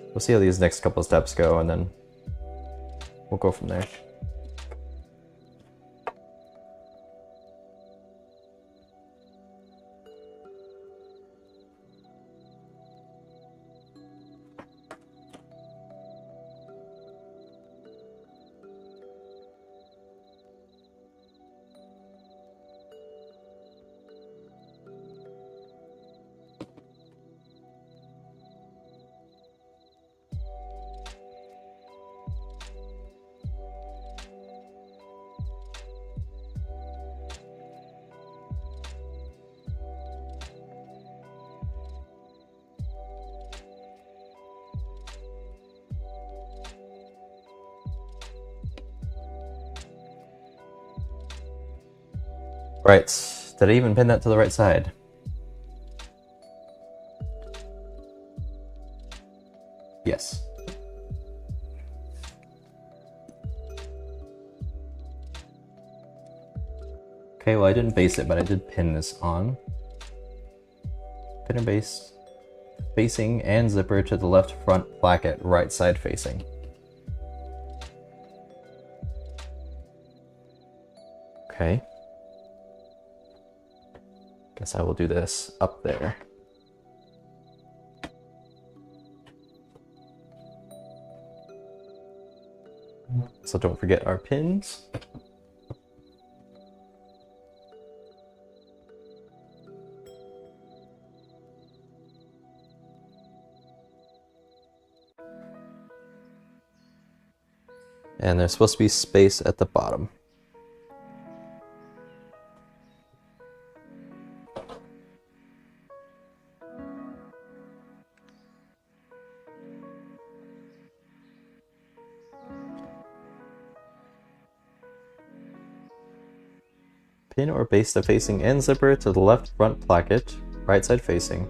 We'll see how these next couple steps go and then we'll go from there. Right, did I even pin that to the right side? Yes. Okay, well I didn't base it, but I did pin this on. Pin and base, facing and zipper to the left front placket, right side facing. Okay. Guess I will do this up there. So don't forget our pins. And there's supposed to be space at the bottom. Pin or base the facing and zipper to the left front placket, right side facing.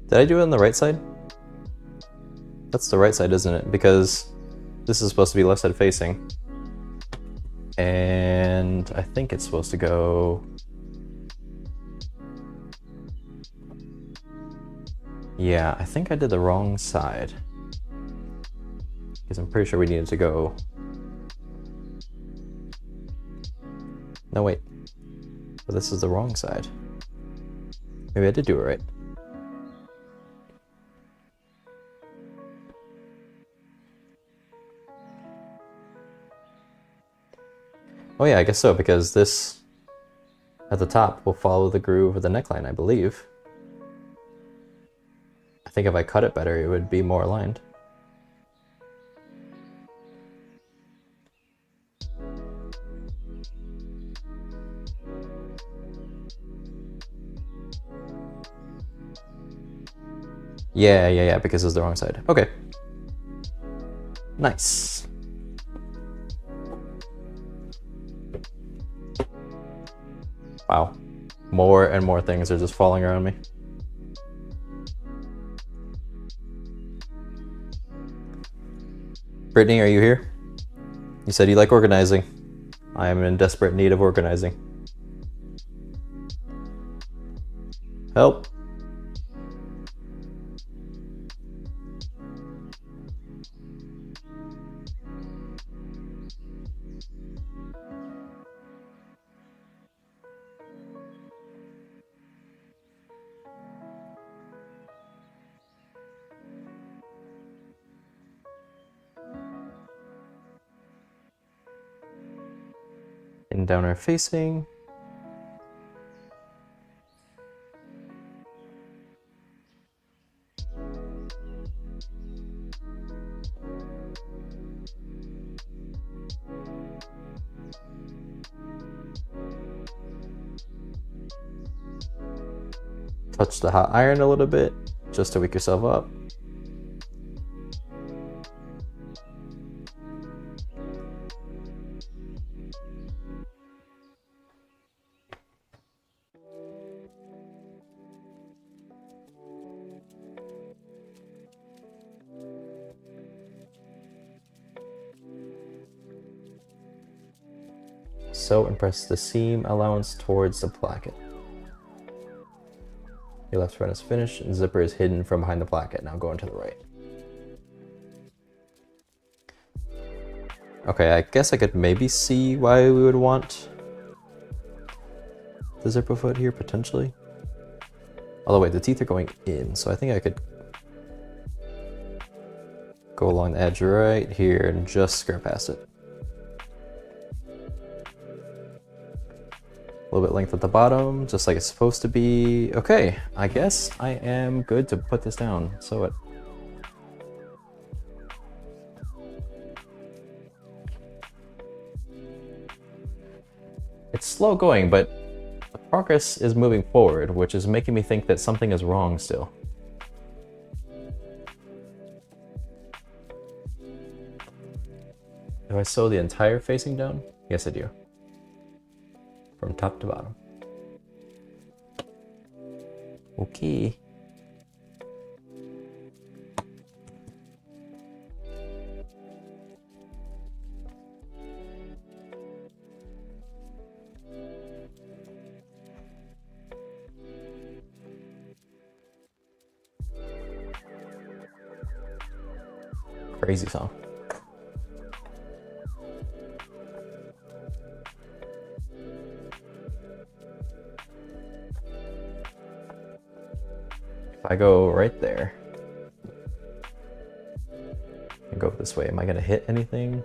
Did I do it on the right side? That's the right side, isn't it? Because this is supposed to be left side facing. And I think it's supposed to go... Yeah, I think I did the wrong side. Because I'm pretty sure we needed to go... No, wait. But this is the wrong side. Maybe I did do it right. Oh yeah, I guess so, because this at the top will follow the groove of the neckline, I believe. I think if I cut it better, it would be more aligned. Yeah, because it's the wrong side. Okay. Nice. Wow. More and more things are just falling around me. Brittany, are you here? You said you like organizing. I am in desperate need of organizing. Help. And down our facing. Touch the hot iron a little bit, just to wake yourself up. So, and press the seam allowance towards the placket. Your left front is finished and zipper is hidden from behind the placket. Now going to the right. Okay, I guess I could maybe see why we would want the zipper foot here, potentially. Although wait, the teeth are going in, so I think I could go along the edge right here and just skirt past it. A little bit length at the bottom, just like it's supposed to be. Okay, I guess I am good to put this down. Sew it. It's slow going, but progress is moving forward, which is making me think that something is wrong still. Do I sew the entire facing down? Yes, I do. From top to bottom. Okay. Crazy song. If I go right there and go this way, am I gonna hit anything?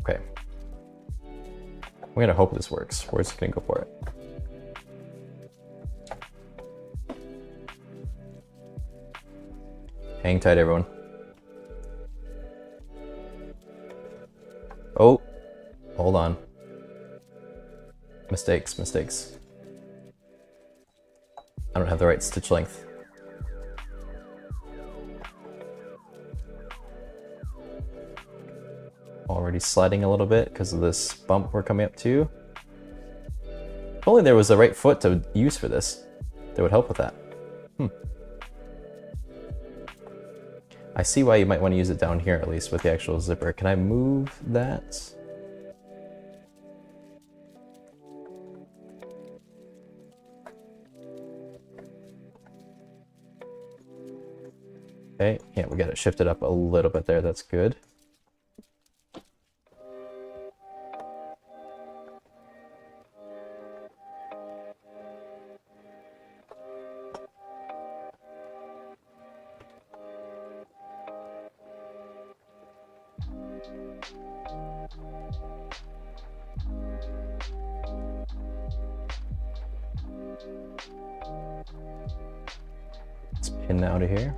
Okay. We're gonna hope this works. We're just gonna go for it. Hang tight, everyone. Oh, hold on. Mistakes, mistakes. I don't have the right stitch length. Already sliding a little bit because of this bump we're coming up to. If only there was the right foot to use for this, that would help with that. I see why you might want to use it down here, at least with the actual zipper. Can I move that? Okay, yeah, we got it shifted up a little bit there. That's good. Let's pin out of here.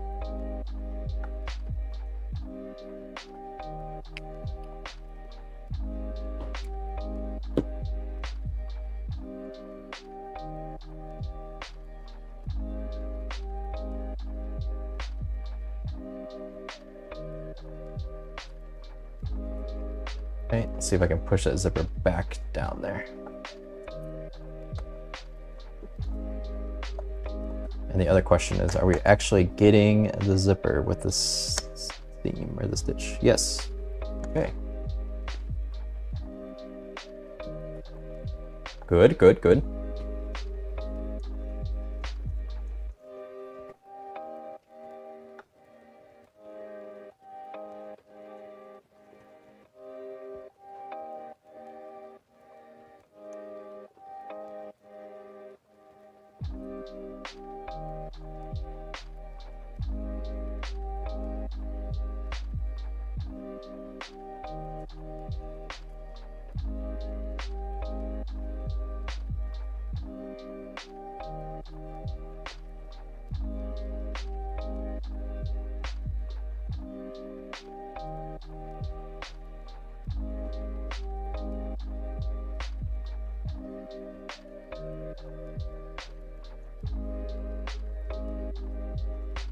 Okay, let's see if I can push that zipper back down there. And the other question is, are we actually getting the zipper with this seam or the stitch? Yes. Okay. Good, good, good.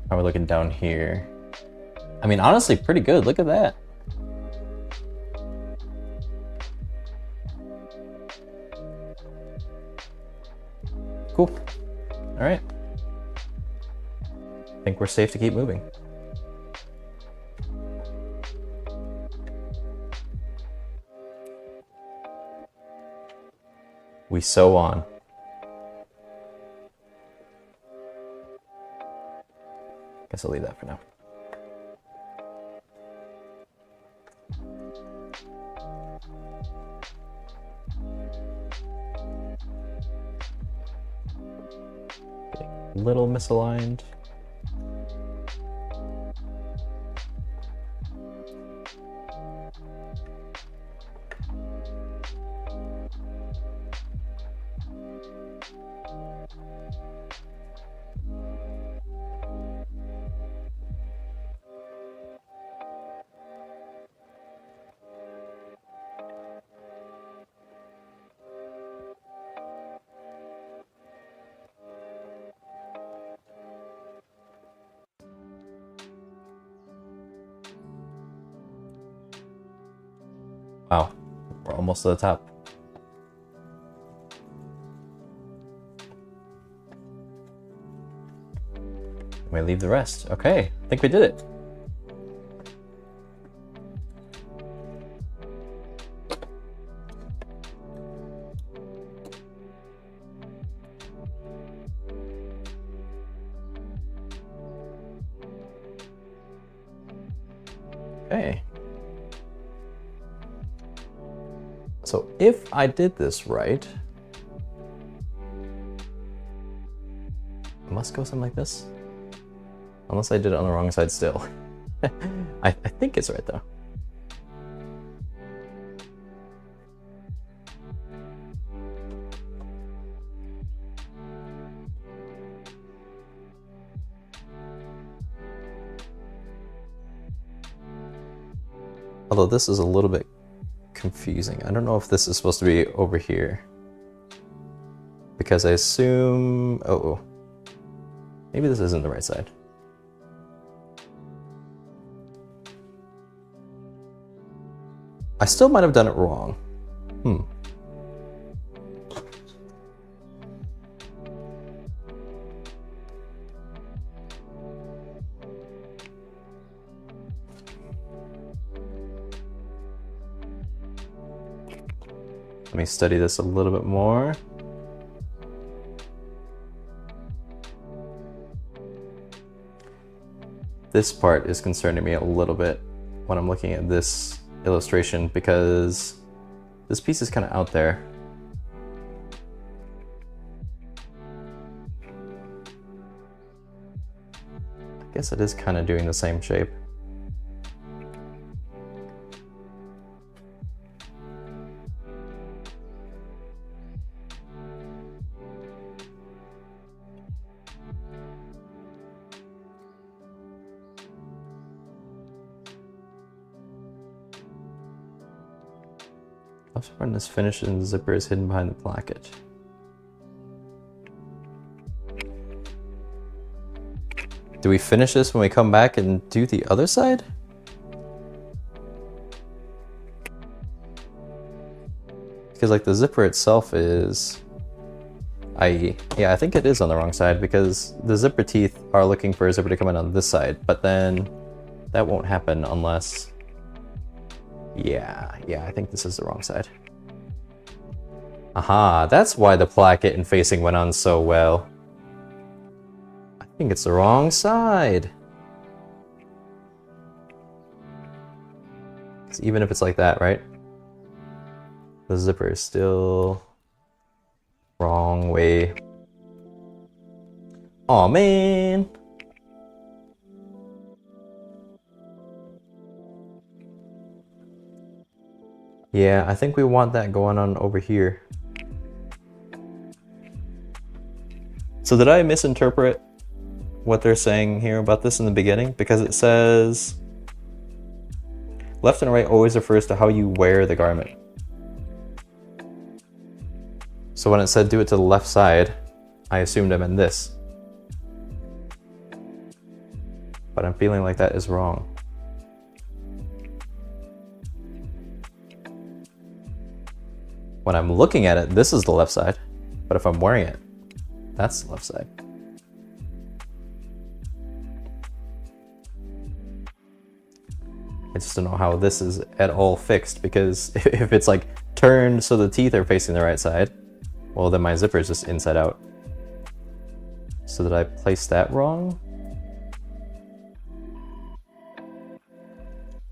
How are we looking down here? I mean, honestly, pretty good. Look at that. Cool. All right. I think we're safe to keep moving. We sew on. Guess I'll leave that for now. Getting a little misaligned. Wow, we're almost to the top. We leave the rest. Okay, I think we did it. Okay. So if I did this right, it must go something like this. Unless I did it on the wrong side still. I think it's right though. Although this is a little bit confusing. I don't know if this is supposed to be over here. Because I assume... Oh. Maybe this isn't the right side. I still might have done it wrong. Let me study this a little bit more. This part is concerning me a little bit when I'm looking at this illustration because this piece is kind of out there. I guess it is kind of doing the same shape. Left button is finished and the zipper is hidden behind the placket. Do we finish this when we come back and do the other side? Because like the zipper itself is... Yeah, I think it is on the wrong side because the zipper teeth are looking for a zipper to come in on this side, but then that won't happen unless... Yeah, I think this is the wrong side. Aha, that's why the placket and facing went on so well. I think it's the wrong side. 'Cause even if it's like that, right? The zipper is still wrong way. Aw, man. Yeah, I think we want that going on over here. So did I misinterpret what they're saying here about this in the beginning? Because it says left and right always refers to how you wear the garment. So when it said do it to the left side, I assumed I meant this. But I'm feeling like that is wrong. When I'm looking at it, this is the left side. But if I'm wearing it, that's the left side. I just don't know how this is at all fixed because if it's like turned so the teeth are facing the right side, well then my zipper is just inside out. So did I place that wrong?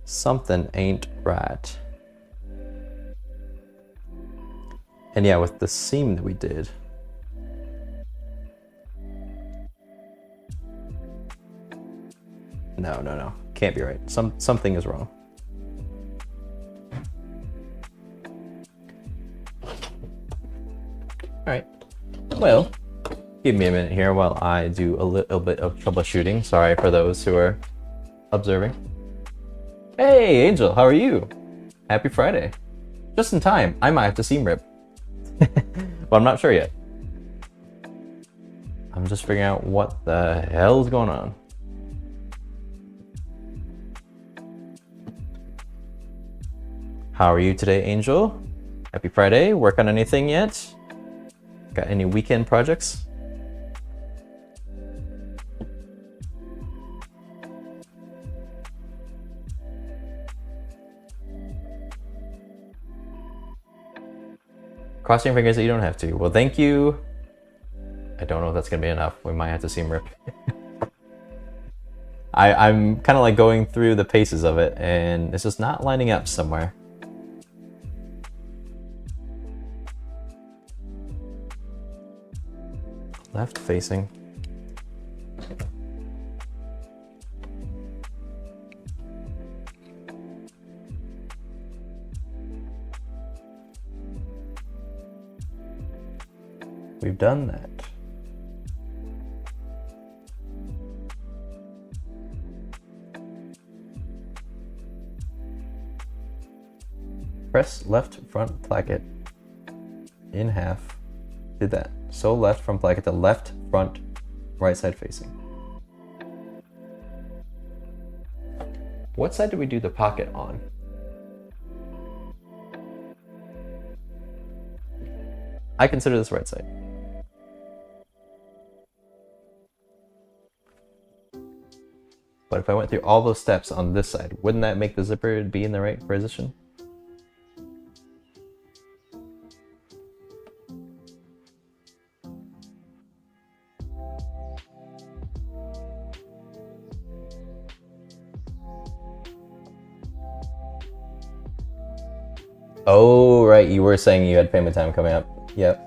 Something ain't right. And yeah, with the seam that we did. No. Can't be right. Something is wrong. Alright. Well, give me a minute here while I do a little bit of troubleshooting. Sorry for those who are observing. Hey, Angel, how are you? Happy Friday. Just in time. I might have to seam rip. Well, I'm not sure yet. I'm just figuring out what the hell's going on. How are you today, Angel? Happy Friday. Work on anything yet? Got any weekend projects? Cross your fingers that you don't have to. Well, thank you. I don't know if that's gonna be enough. We might have to see him rip. I'm kind of like going through the paces of it, and it's just not lining up somewhere. Left facing. We've done that. Press left front placket in half. Did that. So left front placket to left front, right side facing. What side did we do the pocket on? I consider this right side. But if I went through all those steps on this side, wouldn't that make the zipper be in the right position? Oh, right, you were saying you had payment time coming up. Yep.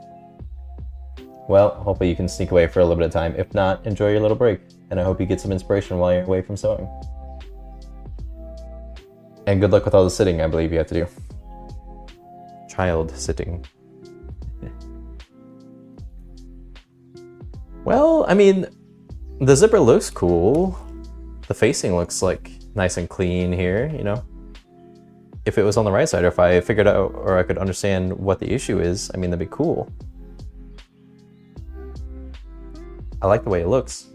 Well, hopefully you can sneak away for a little bit of time. If not, enjoy your little break. And I hope you get some inspiration while you're away from sewing. And good luck with all the sitting I believe you have to do. Child sitting. Well, I mean, the zipper looks cool. The facing looks like nice and clean here, you know? If it was on the right side, or if I figured out, or I could understand what the issue is, I mean, that'd be cool. I like the way it looks.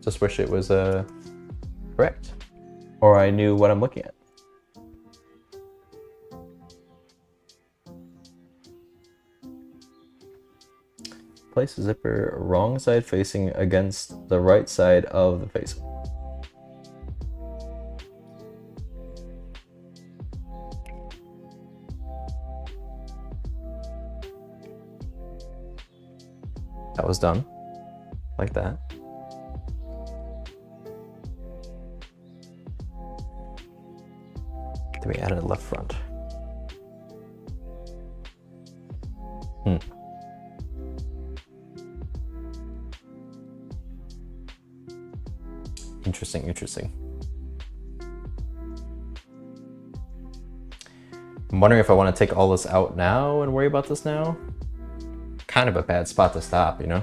Just wish it was correct. Or I knew what I'm looking at. Place the zipper wrong side facing against the right side of the facing. That was done, like that. Then we added a left front. Interesting, interesting. I'm wondering if I want to take all this out now and worry about this now. Kind of a bad spot to stop, you know?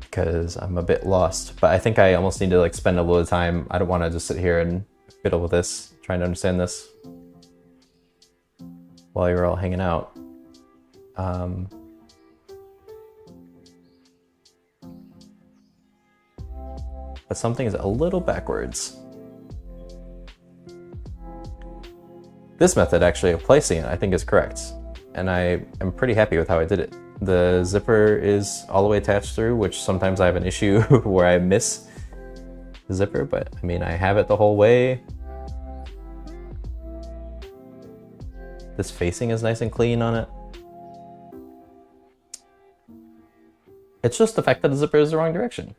Because I'm a bit lost, but I think I almost need to like spend a little time. I don't want to just sit here and fiddle with this, trying to understand this while you're all hanging out. But something is a little backwards. This method actually of placing it I think is correct, and I am pretty happy with how I did it. The zipper is all the way attached through, which sometimes I have an issue where I miss the zipper, but I mean I have it the whole way. This facing is nice and clean on it. It's just the fact that the zipper is the wrong direction.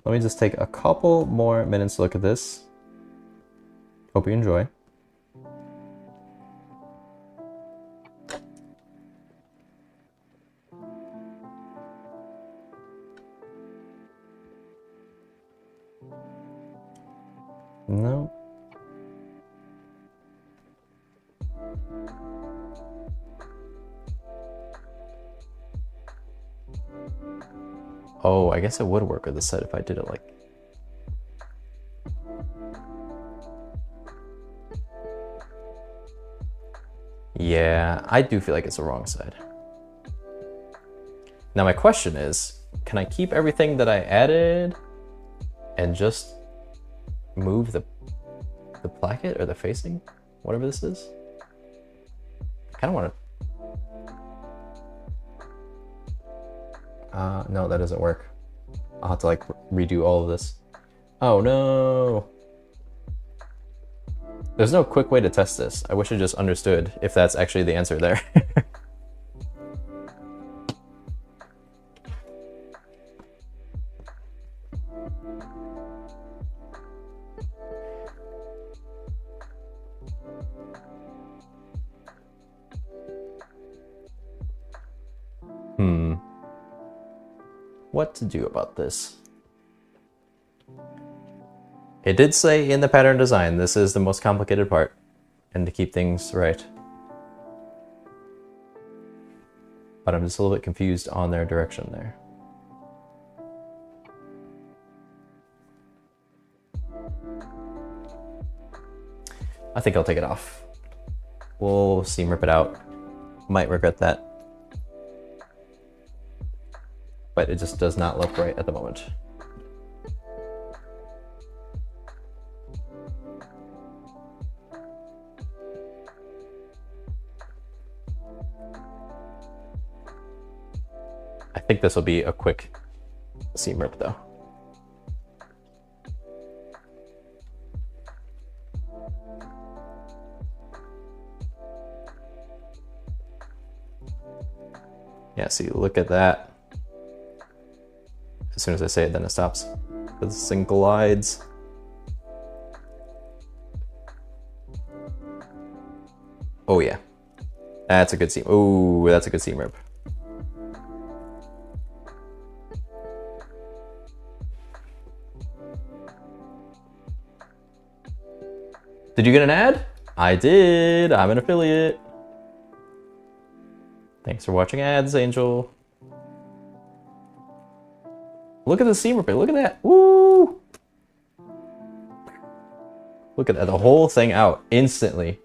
Let me just take a couple more minutes to look at this. Hope you enjoy. No. Oh, I guess it would work with this side if I did it like... Yeah, I do feel like it's the wrong side. Now my question is, can I keep everything that I added and just move the placket or the facing, whatever this is? I kind of want to... no, that doesn't work. I'll have to like redo all of this. Oh no! There's no quick way to test this. I wish I just understood if that's actually the answer there. What to do about this? It did say in the pattern design, this is the most complicated part, and to keep things right. But I'm just a little bit confused on their direction there. I think I'll take it off. We'll seam rip it out. Might regret that. But it just does not look right at the moment. I think this will be a quick seam rip though. Yeah, see, look at that. As soon as I say it, then it stops. This thing glides. Oh yeah, that's a good seam. Oh, that's a good seam rip. Did you get an ad? I did. I'm an affiliate. Thanks for watching ads, Angel. Look at the seam rip. Look at that. Woo! Look at that. The whole thing out instantly.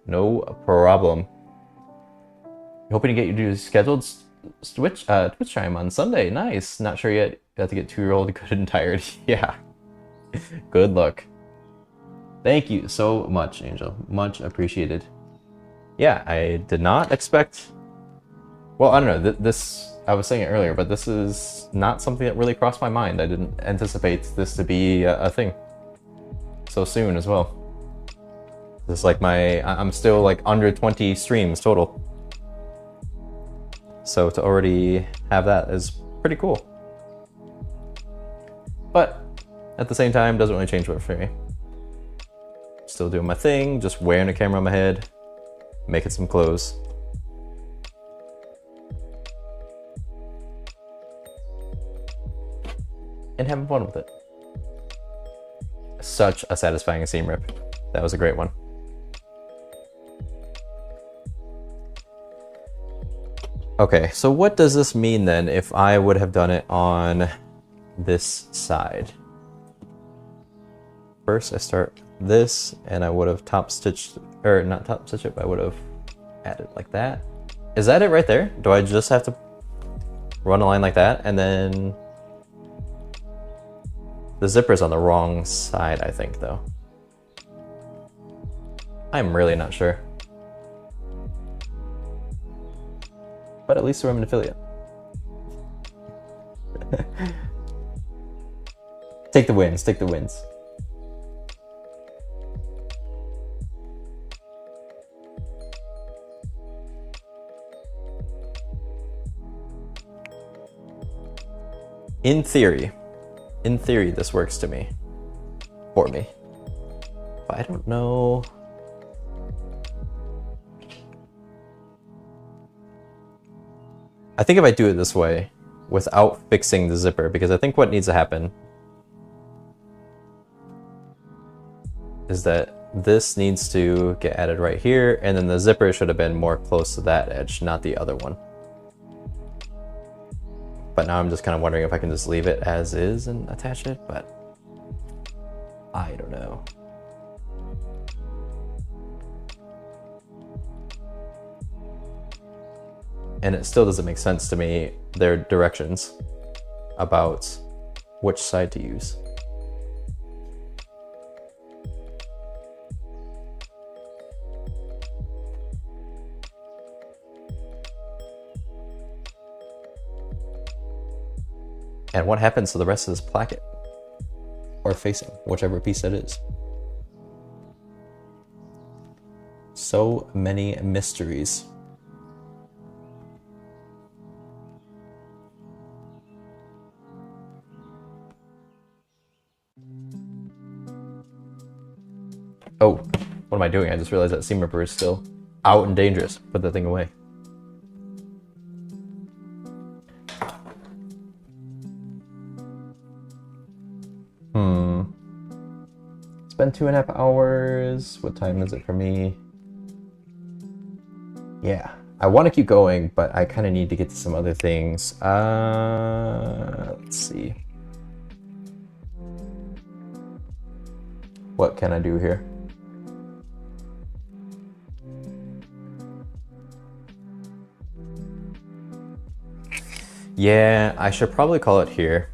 No problem. Hoping to get you to scheduled Twitch stream on Sunday. Nice. Not sure yet. You have to get 2-year-old good and tired. Yeah. Good luck. Thank you so much, Angel. Much appreciated. Yeah, I did not expect... Well, I don't know. This... I was saying it earlier, but this is not something that really crossed my mind. I didn't anticipate this to be a thing so soon as well. This is like I'm still like under 20 streams total. So to already have that is pretty cool. But at the same time, doesn't really change what for me. Still doing my thing, just wearing a camera on my head, making some clothes. And having fun with it. Such a satisfying seam rip. That was a great one. Okay, so what does this mean then if I would have done it on this side? First I start this and I would have top stitched, or not top stitched it, but I would have added like that. Is that it right there? Do I just have to run a line like that and then... The zipper's on the wrong side, I think, though. I'm really not sure. But at least I'm an affiliate. Take the wins, take the wins. In theory, this works to me, for me. But I don't know. I think if I do it this way, without fixing the zipper, because I think what needs to happen is that this needs to get added right here, and then the zipper should have been more close to that edge, not the other one. But now I'm just kind of wondering if I can just leave it as is and attach it, but I don't know. and it still doesn't make sense to me, their directions about which side to use. And what happens to the rest of this placket? Or facing, whichever piece that is. So many mysteries. Oh, what am I doing? I just realized that seam ripper is still out and dangerous. Put that thing away. It's been 2.5 hours. What time is it for me? Yeah, I want to keep going, but I kind of need to get to some other things. Let's see. What can I do here? Yeah, I should probably call it here.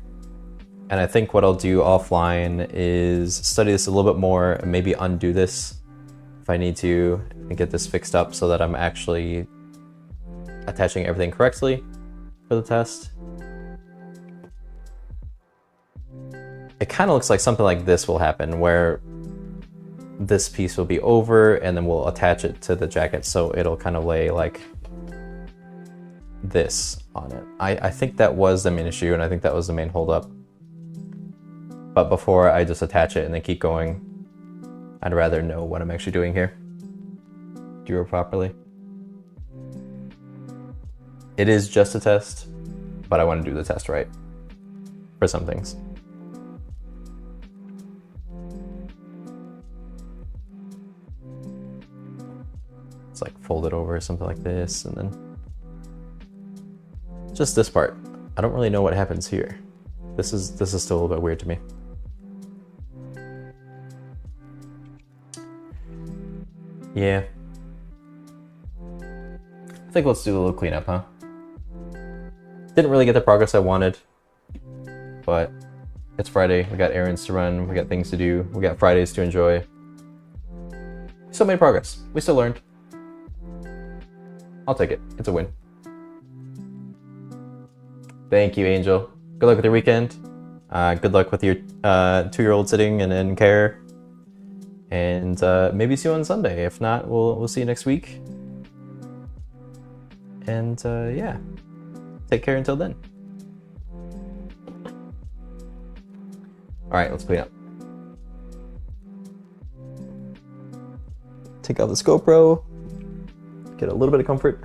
And I think what I'll do offline is study this a little bit more and maybe undo this if I need to and get this fixed up so that I'm actually attaching everything correctly for the test. It kind of looks like something like this will happen where this piece will be over and then we'll attach it to the jacket so it'll kind of lay like this on it. I think that was the main issue and I think that was the main holdup. But before I just attach it and then keep going, I'd rather know what I'm actually doing here. Do it properly. It is just a test, but I want to do the test right for some things. It's like fold it over something like this and then just this part. I don't really know what happens here. This is still a little bit weird to me. Yeah. I think let's do a little cleanup, huh? Didn't really get the progress I wanted, but it's Friday. We got errands to run. We got things to do. We got Fridays to enjoy. We still made progress. We still learned. I'll take it. It's a win. Thank you, Angel. Good luck with your weekend. Good luck with your 2-year-old sitting and in care. And maybe see you on Sunday. If not, we'll see you next week. And yeah, take care until then. All right, let's clean up. Take out this GoPro. Get a little bit of comfort.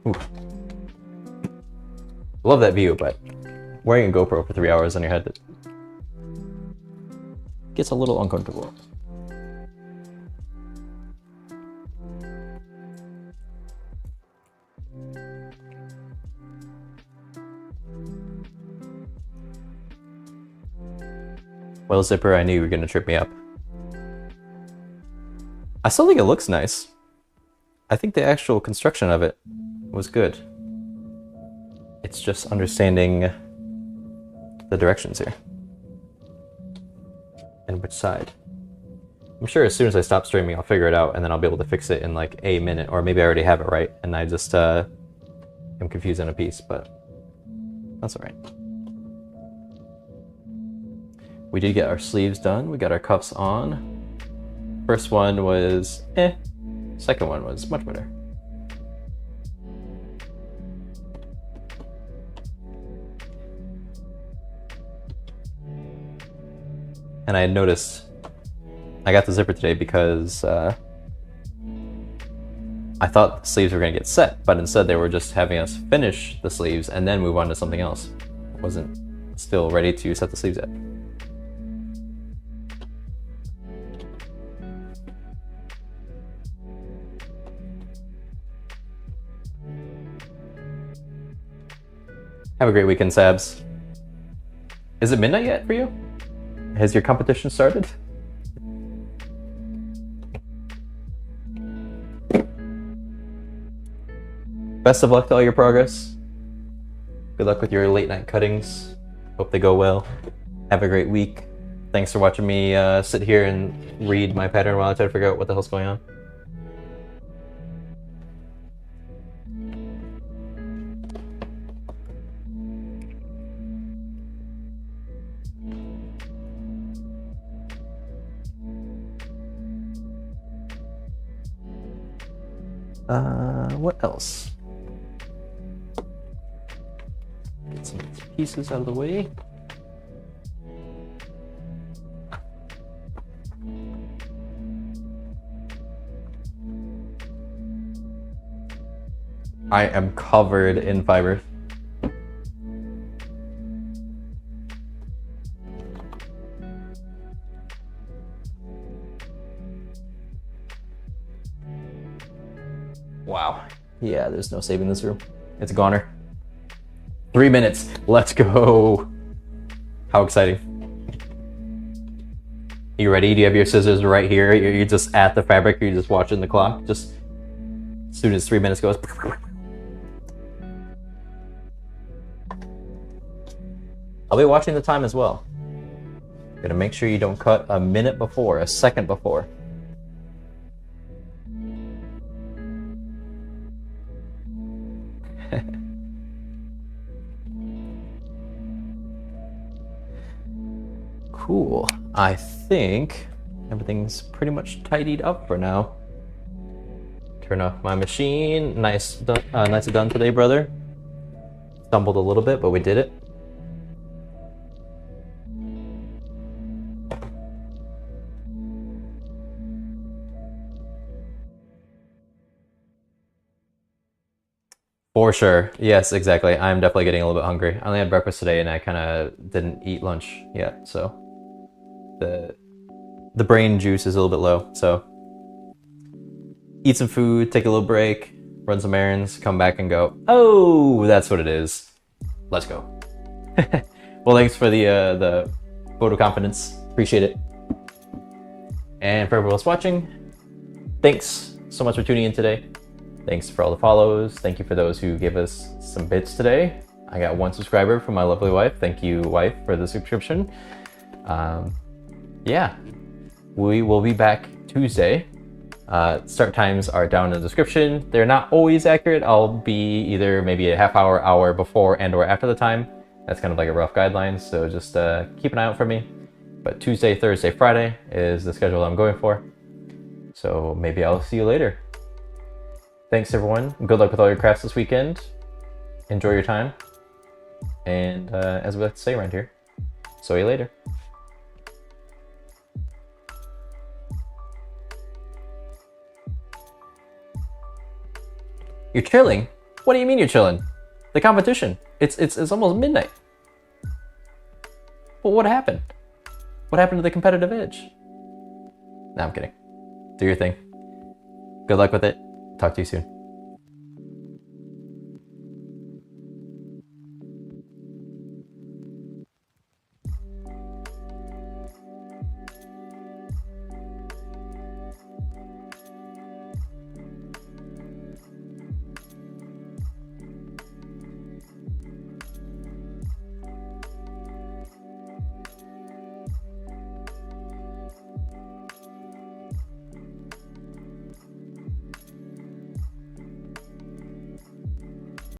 Ooh. Love that view, but wearing a GoPro for 3 hours on your head gets a little uncomfortable. Well, Zipper, I knew you were gonna trip me up. I still think it looks nice. I think the actual construction of it was good. It's just understanding the directions here. And which side. I'm sure as soon as I stop streaming, I'll figure it out and then I'll be able to fix it in like a minute, or maybe I already have it right and I just am confused on a piece, but that's all right. We did get our sleeves done. We got our cuffs on. First one was eh. Second one was much better. And I had noticed I got the zipper today because I thought the sleeves were going to get set, but instead they were just having us finish the sleeves and then move on to something else. I wasn't still ready to set the sleeves yet. Have a great weekend, Sabs. Is it midnight yet for you? Has your competition started? best of luck to all your progress. Good luck with your late night cuttings. Hope they go well. Have a great week. Thanks for watching me sit here and read my pattern while I try to figure out what the hell's going on. What else? Get some pieces out of the way. I am covered in fiber. Wow. Yeah, there's no saving this room. It's a goner. 3 minutes. Let's go. How exciting. You ready? Do you have your scissors right here? You're just at the fabric, or you're just watching the clock? Just as soon as 3 minutes goes. I'll be watching the time as well. Gotta make sure you don't cut a minute before, a second before. Cool. I think everything's pretty much tidied up for now. Turn off my machine. Nicely done today, brother. Stumbled a little bit, but we did it. For sure. Yes, exactly. I'm definitely getting a little bit hungry. I only had breakfast today and I kind of didn't eat lunch yet, so the brain juice is a little bit low. So eat some food, take a little break, run some errands, come back and go, oh, that's what it is. Let's go. Well, thanks for the photo confidence. Appreciate it. And for everyone else watching, thanks so much for tuning in today. Thanks for all the follows. Thank you for those who gave us some bits today. I got 1 subscriber from my lovely wife. Thank you, wife, for the subscription. Yeah, we will be back Tuesday. Start times are down in the description. They're not always accurate. I'll be either maybe a half hour, hour before and or after the time. That's kind of like a rough guideline, so just keep an eye out for me. But Tuesday, Thursday, Friday is the schedule I'm going for. So maybe I'll see you later. Thanks everyone. Good luck with all your crafts this weekend. Enjoy your time. And as we like to say around here, see you later. You're chilling? What do you mean you're chilling? The competition. It's almost midnight. Well, what happened? What happened to the competitive edge? Nah, I'm kidding. Do your thing. Good luck with it. Talk to you soon.